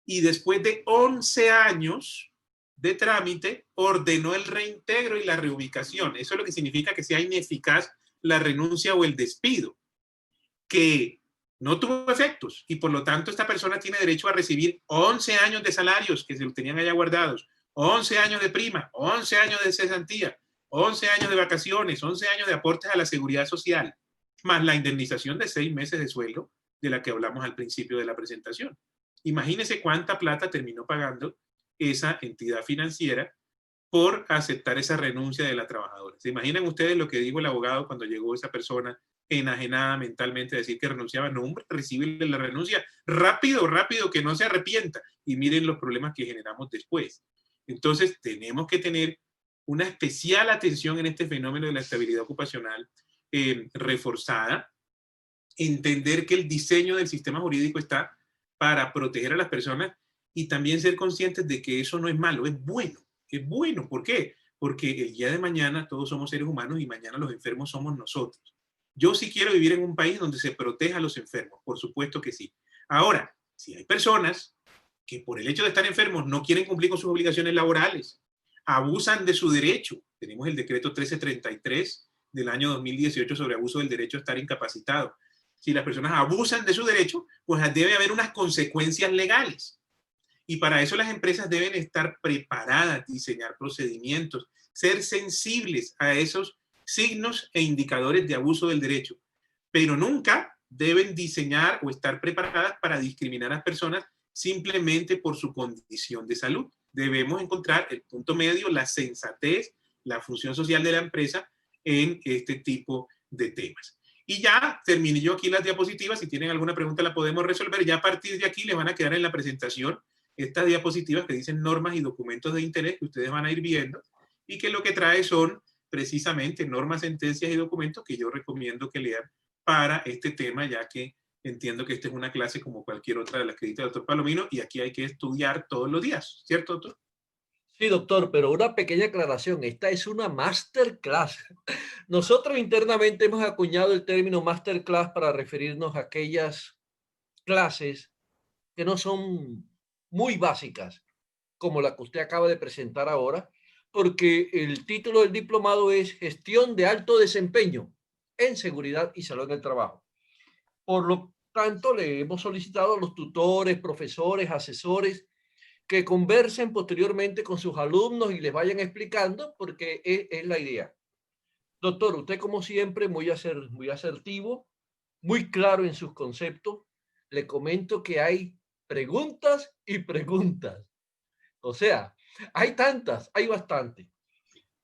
y después de 11 años de trámite, ordenó el reintegro y la reubicación. Eso es lo que significa que sea ineficaz la renuncia o el despido, que no tuvo efectos, y por lo tanto esta persona tiene derecho a recibir 11 años de salarios que se los tenían allá guardados, 11 años de prima, 11 años de cesantía, 11 años de vacaciones, 11 años de aportes a la seguridad social, más la indemnización de 6 meses de sueldo de la que hablamos al principio de la presentación. Imagínense cuánta plata terminó pagando esa entidad financiera por aceptar esa renuncia de la trabajadora. ¿Se imaginan ustedes lo que dijo el abogado cuando llegó esa persona enajenada mentalmente a decir que renunciaba? No, hombre, recibe la renuncia rápido, que no se arrepienta, y miren los problemas que generamos después. Entonces tenemos que tener una especial atención en este fenómeno de la estabilidad ocupacional reforzada, entender que el diseño del sistema jurídico está para proteger a las personas y también ser conscientes de que eso no es malo, es bueno. Es bueno, ¿por qué? Porque el día de mañana todos somos seres humanos y mañana los enfermos somos nosotros. Yo sí quiero vivir en un país donde se proteja a los enfermos, por supuesto que sí. Ahora, si hay personas que por el hecho de estar enfermos no quieren cumplir con sus obligaciones laborales, abusan de su derecho. Tenemos el decreto 1333 del año 2018 sobre abuso del derecho a estar incapacitado. Si las personas abusan de su derecho, pues debe haber unas consecuencias legales. Y para eso las empresas deben estar preparadas, diseñar procedimientos, ser sensibles a esos signos e indicadores de abuso del derecho. Pero nunca deben diseñar o estar preparadas para discriminar a las personas simplemente por su condición de salud. Debemos encontrar el punto medio, la sensatez, la función social de la empresa en este tipo de temas. Y ya terminé yo aquí las diapositivas. Si tienen alguna pregunta la podemos resolver. Ya a partir de aquí les van a quedar en la presentación estas diapositivas que dicen normas y documentos de interés que ustedes van a ir viendo y que lo que trae son precisamente normas, sentencias y documentos que yo recomiendo que lean para este tema, ya que entiendo que esta es una clase como cualquier otra de las que dicta el doctor Palomino y aquí hay que estudiar todos los días, ¿cierto, doctor? Sí, doctor, pero una pequeña aclaración. Esta es una masterclass. Nosotros internamente hemos acuñado el término masterclass para referirnos a aquellas clases que no son muy básicas, como la que usted acaba de presentar ahora, porque el título del diplomado es Gestión de Alto Desempeño en Seguridad y Salud en el Trabajo. Por lo tanto, le hemos solicitado a los tutores, profesores, asesores, que conversen posteriormente con sus alumnos y les vayan explicando, porque es la idea. Doctor, usted como siempre muy asertivo, muy claro en sus conceptos. Le comento que hay preguntas y preguntas. O sea, hay tantas, hay bastante.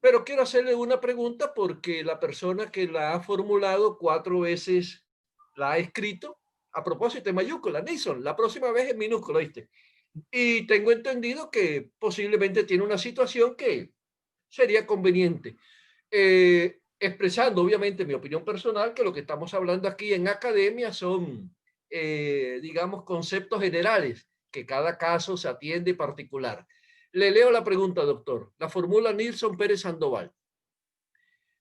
Pero quiero hacerle una pregunta porque la persona que la ha formulado 4 veces la ha escrito. A propósito, en mayúscula, Nixon, la próxima vez en minúscula, ¿viste? Y tengo entendido que posiblemente tiene una situación que sería conveniente. Expresando, obviamente, mi opinión personal, que lo que estamos hablando aquí en academia son, digamos, conceptos generales, que cada caso se atiende particular. Le leo la pregunta, doctor. La formula Nilson Pérez Sandoval.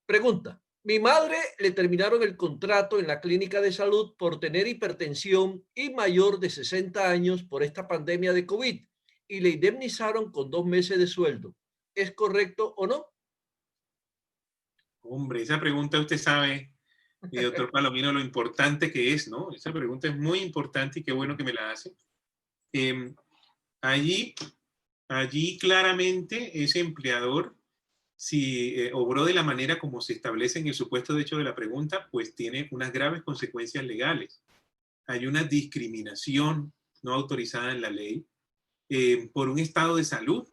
Pregunta. Mi madre le terminaron el contrato en la clínica de salud por tener hipertensión y mayor de 60 años por esta pandemia de COVID y le indemnizaron con 2 meses de sueldo. ¿Es correcto o no? Hombre, esa pregunta usted sabe, doctor Palomino, lo importante que es, ¿no? Esa pregunta es muy importante y qué bueno que me la hace. Allí claramente ese empleador, si obró de la manera como se establece en el supuesto de hecho de la pregunta, pues tiene unas graves consecuencias legales. Hay una discriminación no autorizada en la ley por un estado de salud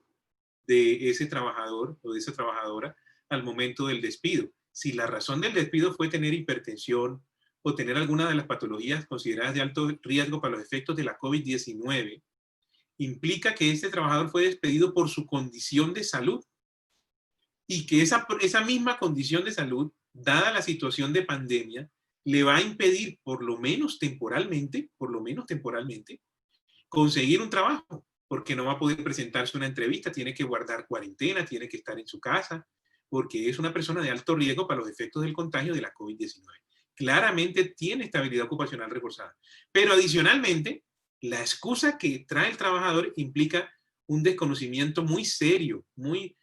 de ese trabajador o de esa trabajadora al momento del despido. Si la razón del despido fue tener hipertensión o tener alguna de las patologías consideradas de alto riesgo para los efectos de la COVID-19, implica que este trabajador fue despedido por su condición de salud y que esa misma condición de salud, dada la situación de pandemia, le va a impedir, por lo menos temporalmente, conseguir un trabajo, porque no va a poder presentarse una entrevista, tiene que guardar cuarentena, tiene que estar en su casa, porque es una persona de alto riesgo para los efectos del contagio de la COVID-19. Claramente tiene estabilidad ocupacional reforzada. Pero adicionalmente, la excusa que trae el trabajador implica un desconocimiento muy serio, muy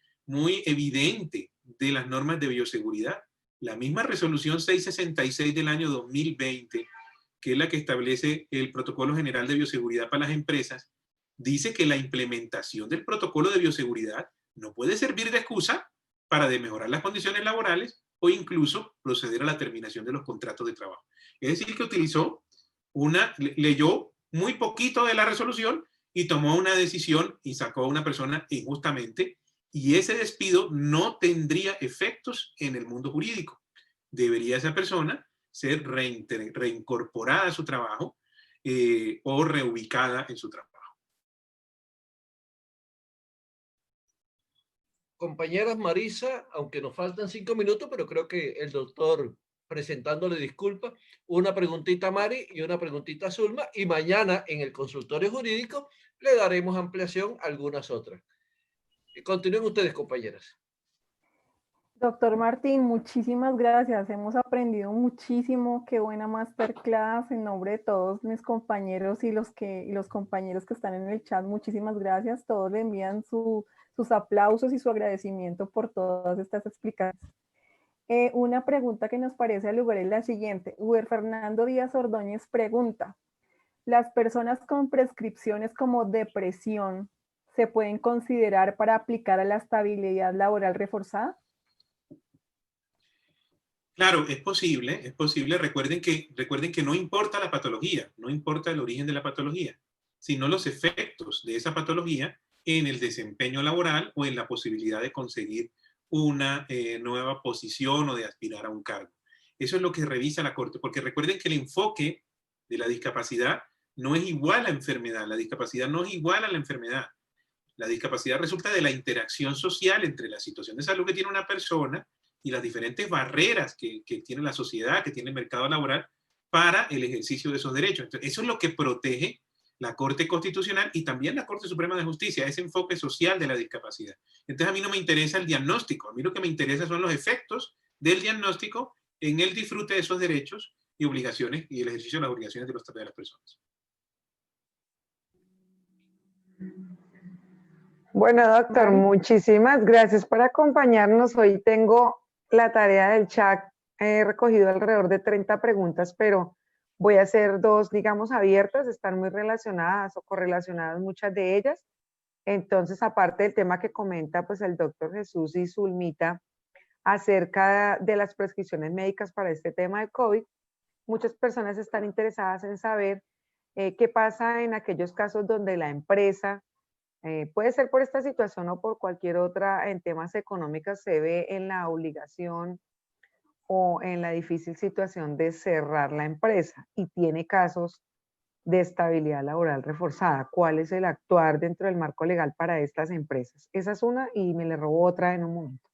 evidente de las normas de bioseguridad. La misma resolución 666 del año 2020, que es la que establece el Protocolo General de Bioseguridad para las empresas, dice que la implementación del protocolo de bioseguridad no puede servir de excusa para mejorar las condiciones laborales o incluso proceder a la terminación de los contratos de trabajo. Es decir, que leyó muy poquito de la resolución y tomó una decisión y sacó a una persona injustamente, y ese despido no tendría efectos en el mundo jurídico. Debería esa persona ser reincorporada a su trabajo o reubicada en su trabajo. compañeras Marisa, aunque nos faltan 5 minutos, pero creo que el doctor presentándole disculpas, una preguntita a Mari y una preguntita a Zulma, y mañana en el consultorio jurídico le daremos ampliación a algunas otras. Continúen ustedes, compañeras. Doctor Martín, muchísimas gracias. Hemos aprendido muchísimo. Qué buena masterclass. En nombre de todos mis compañeros y los compañeros que están en el chat, muchísimas gracias. Todos le envían sus aplausos y su agradecimiento por todas estas explicaciones. Una pregunta que nos parece al lugar es la siguiente. Uber Fernando Díaz Ordóñez pregunta, ¿las personas con prescripciones como depresión se pueden considerar para aplicar a la estabilidad laboral reforzada? Claro, es posible, es posible. Recuerden que no importa la patología, no importa el origen de la patología, sino los efectos de esa patología en el desempeño laboral o en la posibilidad de conseguir una nueva posición o de aspirar a un cargo. Eso es lo que revisa la Corte, porque recuerden que el enfoque de la discapacidad no es igual a la enfermedad, la discapacidad no es igual a la enfermedad. La discapacidad resulta de la interacción social entre la situación de salud que tiene una persona y las diferentes barreras que tiene la sociedad, que tiene el mercado laboral para el ejercicio de esos derechos. Entonces, eso es lo que protege la Corte Constitucional y también la Corte Suprema de Justicia, ese enfoque social de la discapacidad. Entonces, a mí no me interesa el diagnóstico, a mí lo que me interesa son los efectos del diagnóstico en el disfrute de esos derechos y obligaciones y el ejercicio de las obligaciones de las personas. Bueno, doctor, muchísimas gracias por acompañarnos. Hoy tengo la tarea del chat, he recogido alrededor de 30 preguntas, pero voy a hacer 2, digamos, abiertas, están muy relacionadas o correlacionadas muchas de ellas. Entonces, aparte del tema que comenta pues el doctor Jesús y Zulmita acerca de las prescripciones médicas para este tema de COVID, muchas personas están interesadas en saber qué pasa en aquellos casos donde la empresa, puede ser por esta situación o por cualquier otra, en temas económicos, se ve en la obligación o en la difícil situación de cerrar la empresa y tiene casos de estabilidad laboral reforzada. ¿Cuál es el actuar dentro del marco legal para estas empresas? Esa es una y me le robo otra en un momento.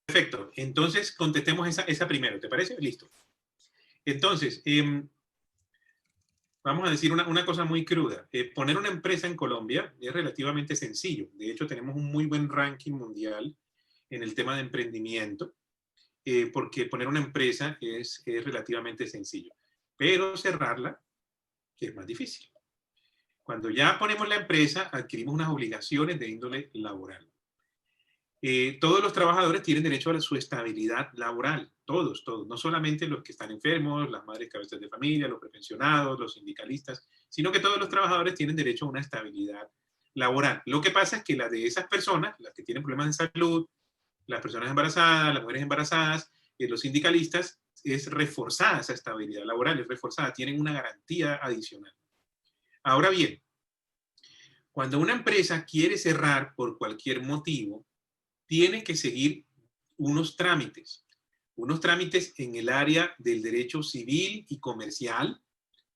Perfecto. Entonces, contestemos esa primero. ¿Te parece? Listo. Entonces, vamos a decir una cosa muy cruda. Poner una empresa en Colombia es relativamente sencillo. De hecho, tenemos un muy buen ranking mundial en el tema de emprendimiento, porque poner una empresa es relativamente sencillo. Pero cerrarla, que es más difícil. Cuando ya ponemos la empresa, adquirimos unas obligaciones de índole laboral. Todos los trabajadores tienen derecho a su estabilidad laboral, todos, no solamente los que están enfermos, las madres cabezas de familia, los prepensionados, los sindicalistas, sino que todos los trabajadores tienen derecho a una estabilidad laboral. Lo que pasa es que la de esas personas, las que tienen problemas de salud, las personas embarazadas, las mujeres embarazadas, los sindicalistas, es reforzada esa estabilidad laboral, es reforzada, tienen una garantía adicional. Ahora bien, cuando una empresa quiere cerrar por cualquier motivo, tiene que seguir unos trámites en el área del derecho civil y comercial,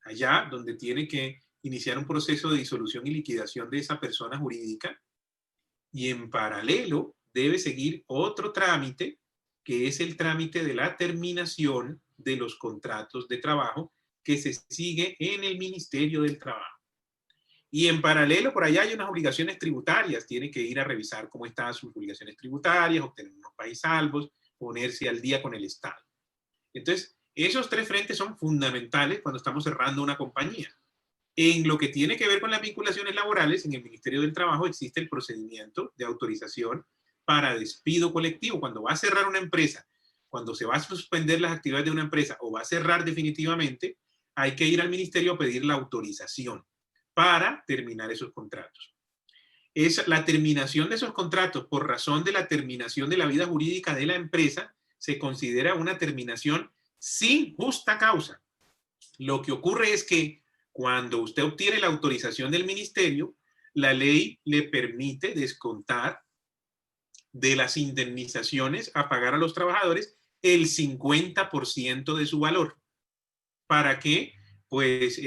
allá donde tiene que iniciar un proceso de disolución y liquidación de esa persona jurídica, y en paralelo debe seguir otro trámite, que es el trámite de la terminación de los contratos de trabajo que se sigue en el Ministerio del Trabajo. Y en paralelo, por allá hay unas obligaciones tributarias. Tiene que ir a revisar cómo están sus obligaciones tributarias, obtener unos paisalvos, ponerse al día con el Estado. Entonces, esos 3 frentes son fundamentales cuando estamos cerrando una compañía. En lo que tiene que ver con las vinculaciones laborales, en el Ministerio del Trabajo existe el procedimiento de autorización para despido colectivo. Cuando va a cerrar una empresa, cuando se va a suspender las actividades de una empresa o va a cerrar definitivamente, hay que ir al ministerio a pedir la autorización para terminar esos contratos. Es la terminación de esos contratos por razón de la terminación de la vida jurídica de la empresa se considera una terminación sin justa causa. Lo que ocurre es que cuando usted obtiene la autorización del ministerio, la ley le permite descontar de las indemnizaciones a pagar a los trabajadores el 50% de su valor. ¿Para qué? pues,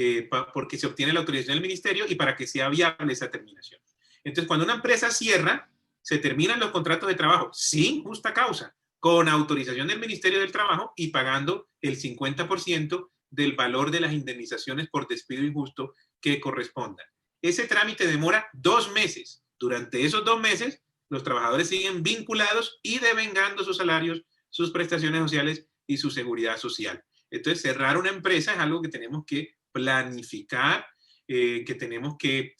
porque se obtiene la autorización del ministerio y para que sea viable esa terminación. Entonces, cuando una empresa cierra, se terminan los contratos de trabajo sin justa causa, con autorización del Ministerio del Trabajo y pagando el 50% del valor de las indemnizaciones por despido injusto que correspondan. Ese trámite demora 2 meses. Durante esos 2 meses, los trabajadores siguen vinculados y devengando sus salarios, sus prestaciones sociales y su seguridad social. Entonces, cerrar una empresa es algo que tenemos que planificar, que tenemos que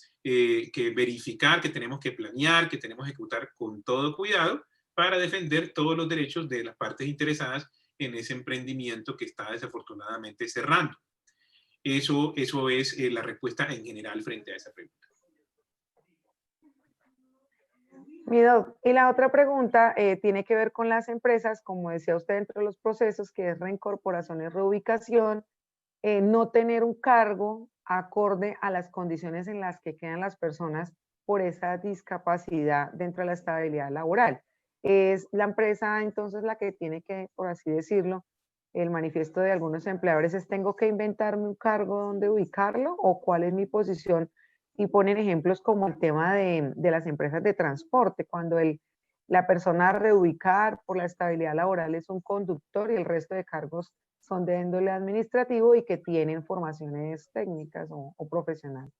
verificar, que tenemos que planear, que tenemos que ejecutar con todo cuidado para defender todos los derechos de las partes interesadas en ese emprendimiento que está desafortunadamente cerrando. Eso es la respuesta en general frente a esa pregunta. Mi doc, y la otra pregunta tiene que ver con las empresas, como decía usted, entre los procesos, que es reincorporación y reubicación, no tener un cargo acorde a las condiciones en las que quedan las personas por esa discapacidad dentro de la estabilidad laboral. Es la empresa entonces la que tiene que, por así decirlo, el manifiesto de algunos empleadores es: ¿tengo que inventarme un cargo donde ubicarlo o cuál es mi posición? Y ponen ejemplos como el tema de las empresas de transporte, cuando la persona a reubicar por la estabilidad laboral es un conductor y el resto de cargos son de índole administrativo y que tienen formaciones técnicas o profesionales.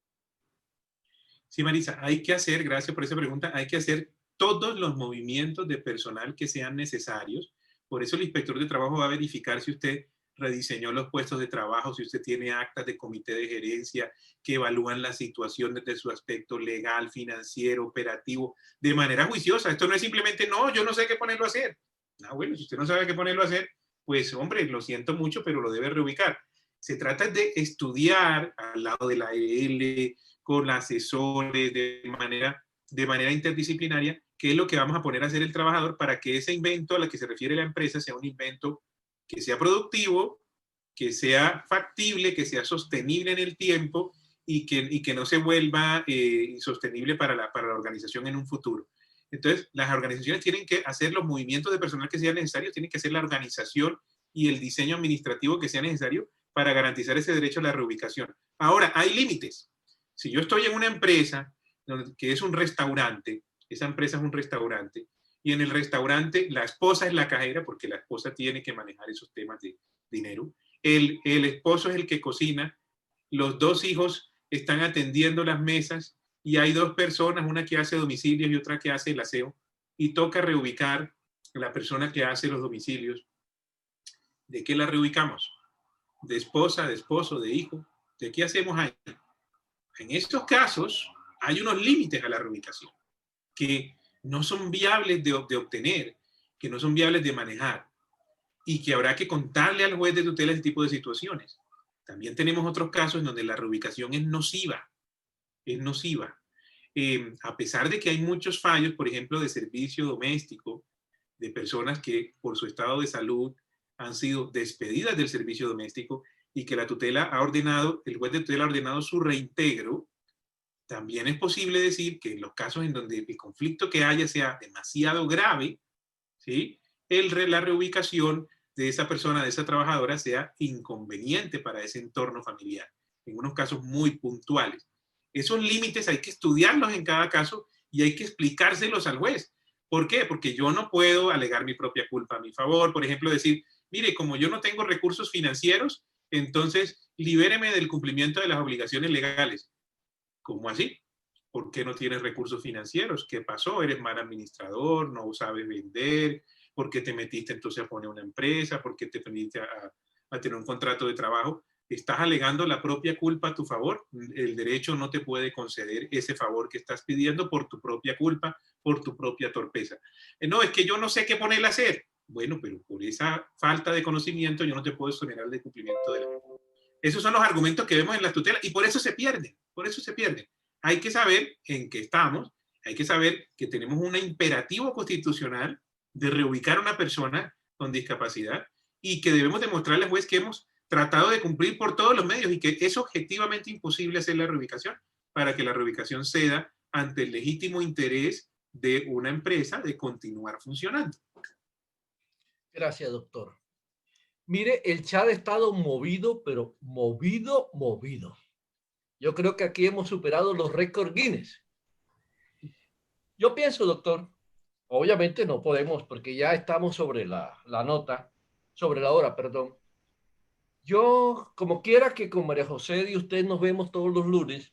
Sí, Marisa, hay que hacer, gracias por esa pregunta, hay que hacer todos los movimientos de personal que sean necesarios. Por eso el inspector de trabajo va a verificar si usted rediseñó los puestos de trabajo, si usted tiene actas de comité de gerencia que evalúan la situación desde su aspecto legal, financiero, operativo, de manera juiciosa. Esto no es simplemente, no, yo no sé qué ponerlo a hacer. Ah, bueno, si usted no sabe qué ponerlo a hacer, pues hombre, lo siento mucho, pero lo debe reubicar. Se trata de estudiar al lado de la EL, con asesores, de manera interdisciplinaria, qué es lo que vamos a poner a hacer el trabajador para que ese invento a la que se refiere la empresa sea un invento que sea productivo, que sea factible, que sea sostenible en el tiempo y que no se vuelva insostenible para la organización en un futuro. Entonces, las organizaciones tienen que hacer los movimientos de personal que sean necesarios, tienen que hacer la organización y el diseño administrativo que sea necesario para garantizar ese derecho a la reubicación. Ahora, hay límites. Si yo estoy en una empresa que es un restaurante, esa empresa es un restaurante, y en el restaurante la esposa es la cajera, porque la esposa tiene que manejar esos temas de dinero, el esposo es el que cocina, los 2 hijos están atendiendo las mesas y hay 2 personas, una que hace domicilios y otra que hace el aseo, y toca reubicar a la persona que hace los domicilios. ¿De qué la reubicamos? ¿De esposa, de esposo, de hijo? ¿De qué hacemos ahí? En estos casos hay unos límites a la reubicación que no son viables de obtener, que no son viables de manejar y que habrá que contarle al juez de tutela ese tipo de situaciones. También tenemos otros casos en donde la reubicación es nociva. Es nociva. A pesar de que hay muchos fallos, por ejemplo, de servicio doméstico, de personas que por su estado de salud han sido despedidas del servicio doméstico y que la tutela ha ordenado, el juez de tutela ha ordenado su reintegro, también es posible decir que en los casos en donde el conflicto que haya sea demasiado grave, ¿sí? La reubicación de esa persona, de esa trabajadora, sea inconveniente para ese entorno familiar, en unos casos muy puntuales. Esos límites hay que estudiarlos en cada caso y hay que explicárselos al juez. ¿Por qué? Porque yo no puedo alegar mi propia culpa a mi favor. Por ejemplo, decir, mire, como yo no tengo recursos financieros, entonces libéreme del cumplimiento de las obligaciones legales. ¿Cómo así? ¿Por qué no tienes recursos financieros? ¿Qué pasó? ¿Eres mal administrador? ¿No sabes vender? ¿Por qué te metiste entonces a poner una empresa? ¿Por qué te metiste a tener un contrato de trabajo? Estás alegando la propia culpa a tu favor. El derecho no te puede conceder ese favor que estás pidiendo por tu propia culpa, por tu propia torpeza. No, es que yo no sé qué ponerle a hacer. Bueno, pero por esa falta de conocimiento yo no te puedo exonerar del cumplimiento de la ley. Esos son los argumentos que vemos en las tutelas y por eso se pierden, por eso se pierden. Hay que saber en qué estamos, hay que saber que tenemos un imperativo constitucional de reubicar a una persona con discapacidad y que debemos demostrarle al juez que hemos tratado de cumplir por todos los medios y que es objetivamente imposible hacer la reubicación para que la reubicación ceda ante el legítimo interés de una empresa de continuar funcionando. Gracias, doctor. Mire, el chat ha estado movido, pero movido, movido. Yo creo que aquí hemos superado los récords Guinness. Yo pienso, doctor, obviamente no podemos porque ya estamos sobre la nota, sobre la hora, perdón. Yo, como quiera que con María José y usted nos vemos todos los lunes,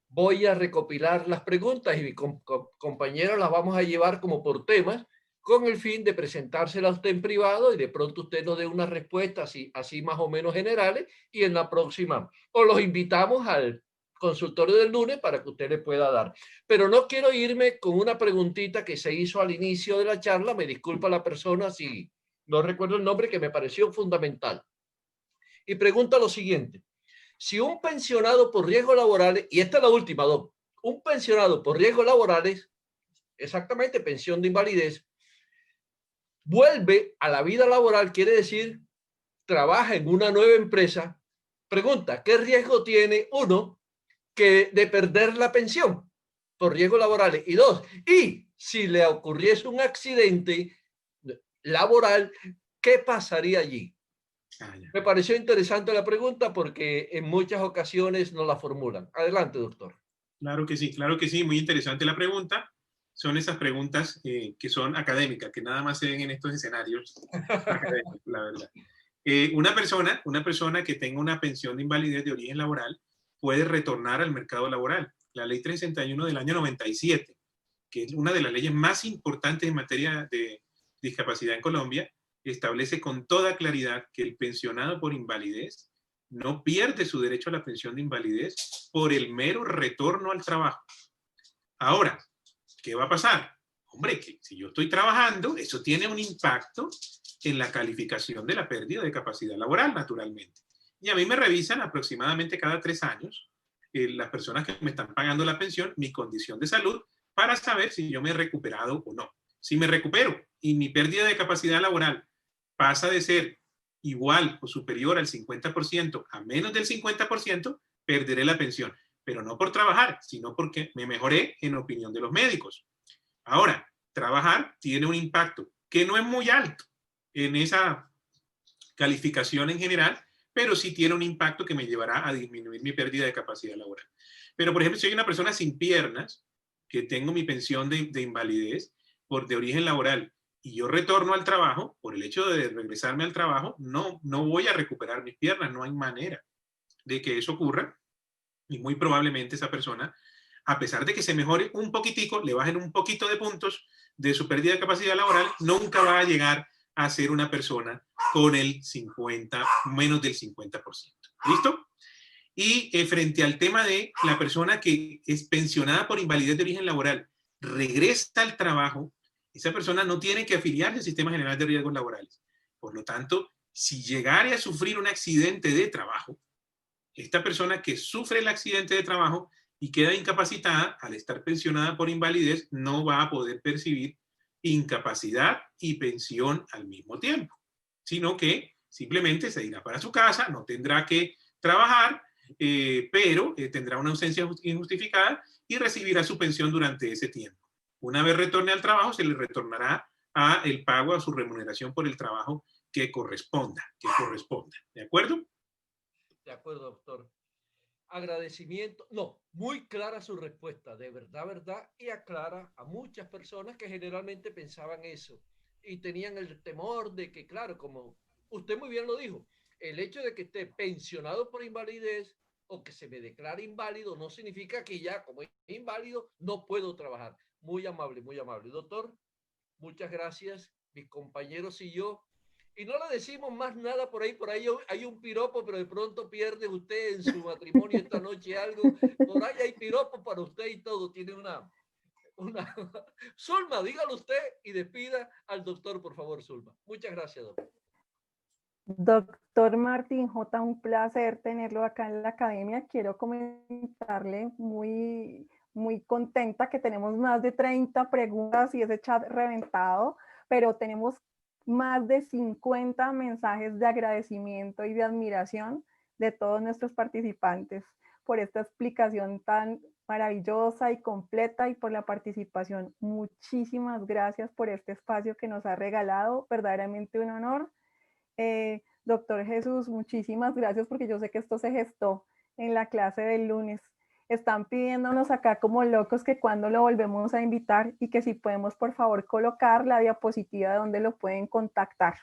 voy a recopilar las preguntas y mi compañero las vamos a llevar como por temas con el fin de presentárselas a usted en privado y de pronto usted nos dé unas respuestas así más o menos generales y en la próxima o los invitamos al consultorio del lunes para que usted le pueda dar. Pero no quiero irme con una preguntita que se hizo al inicio de la charla, me disculpa la persona si no recuerdo el nombre, que me pareció fundamental. Y pregunta lo siguiente: si un pensionado por riesgos laborales, y esta es la última, Doc, un pensionado por riesgos laborales, exactamente pensión de invalidez, vuelve a la vida laboral, quiere decir, trabaja en una nueva empresa, pregunta, ¿qué riesgo tiene uno que de perder la pensión por riesgos laborales? Y dos, y si le ocurriese un accidente laboral, ¿qué pasaría allí? Me pareció interesante la pregunta porque en muchas ocasiones no la formulan. Adelante, doctor. Claro que sí, muy interesante la pregunta. Son esas preguntas que son académicas, que nada más se ven en estos escenarios académicos, la verdad. Una persona que tenga una pensión de invalidez de origen laboral puede retornar al mercado laboral. La ley 361 del año 97, que es una de las leyes más importantes en materia de discapacidad en Colombia, establece con toda claridad que el pensionado por invalidez no pierde su derecho a la pensión de invalidez por el mero retorno al trabajo. Ahora, ¿qué va a pasar? Hombre, que si yo estoy trabajando, eso tiene un impacto en la calificación de la pérdida de capacidad laboral, naturalmente. Y a mí me revisan aproximadamente cada 3 años las personas que me están pagando la pensión, mi condición de salud, para saber si yo me he recuperado o no. Si me recupero y mi pérdida de capacidad laboral pasa de ser igual o superior al 50% a menos del 50%, perderé la pensión. Pero no por trabajar, sino porque me mejoré en opinión de los médicos. Ahora, trabajar tiene un impacto que no es muy alto en esa calificación en general, pero sí tiene un impacto que me llevará a disminuir mi pérdida de capacidad laboral. Pero, por ejemplo, si soy una persona sin piernas, que tengo mi pensión de invalidez de origen laboral, y yo retorno al trabajo, por el hecho de regresarme al trabajo, no voy a recuperar mis piernas, no hay manera de que eso ocurra, y muy probablemente esa persona, a pesar de que se mejore un poquitico, le bajen un poquito de puntos de su pérdida de capacidad laboral, nunca va a llegar a ser una persona con el 50, menos del 50%. ¿Listo? Y frente al tema de la persona que es pensionada por invalidez de origen laboral, regresa al trabajo, esa persona no tiene que afiliarse al Sistema General de Riesgos Laborales. Por lo tanto, si llegara a sufrir un accidente de trabajo, esta persona que sufre el accidente de trabajo y queda incapacitada, al estar pensionada por invalidez, no va a poder percibir incapacidad y pensión al mismo tiempo, sino que simplemente se irá para su casa, no tendrá que trabajar, pero tendrá una ausencia injustificada y recibirá su pensión durante ese tiempo. Una vez retorne al trabajo, se le retornará a el pago, a su remuneración por el trabajo que corresponda. ¿De acuerdo? De acuerdo, doctor. Agradecimiento. No, muy clara su respuesta, de verdad, y aclara a muchas personas que generalmente pensaban eso y tenían el temor de que, claro, como usted muy bien lo dijo, el hecho de que esté pensionado por invalidez o que se me declare inválido no significa que ya como es inválido no puedo trabajar. Muy amable, muy amable. Doctor, muchas gracias. Mis compañeros y yo. Y no le decimos más nada por ahí hay un piropo, pero de pronto pierde usted en su matrimonio esta noche algo. Por ahí hay piropo para usted y todo. Tiene una... Zulma, dígalo usted y despida al doctor, por favor, Zulma. Muchas gracias, doctor. Doctor Martín J., un placer tenerlo acá en la academia. Quiero comentarle muy contenta que tenemos más de 30 preguntas y ese chat reventado, pero tenemos más de 50 mensajes de agradecimiento y de admiración de todos nuestros participantes por esta explicación tan maravillosa y completa y por la participación. Muchísimas gracias por este espacio que nos ha regalado, verdaderamente un honor. Doctor Jesús, muchísimas gracias porque yo sé que esto se gestó en la clase del lunes. Están pidiéndonos acá como locos que cuando lo volvemos a invitar y que si podemos por favor colocar la diapositiva donde lo pueden contactar.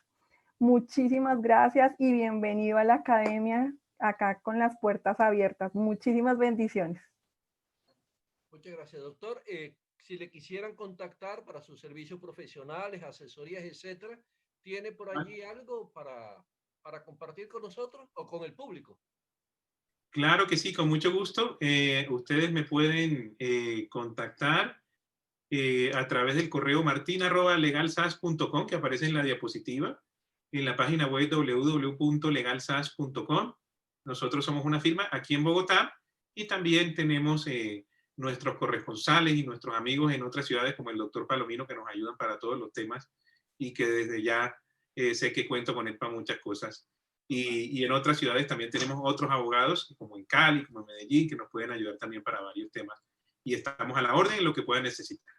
Muchísimas gracias y bienvenido a la academia acá con las puertas abiertas. Muchísimas bendiciones. Muchas gracias, doctor. Si le quisieran contactar para sus servicios profesionales, asesorías, etcétera, ¿tiene por allí algo para compartir con nosotros o con el público? Claro que sí, con mucho gusto. Ustedes me pueden contactar a través del correo martin@legalsas.com, que aparece en la diapositiva, en la página web www.legalsas.com. Nosotros somos una firma aquí en Bogotá y también tenemos nuestros corresponsales y nuestros amigos en otras ciudades como el doctor Palomino, que nos ayudan para todos los temas y que desde ya sé que cuento con él para muchas cosas. Y en otras ciudades también tenemos otros abogados, como en Cali, como en Medellín, que nos pueden ayudar también para varios temas. Y estamos a la orden en lo que puedan necesitar.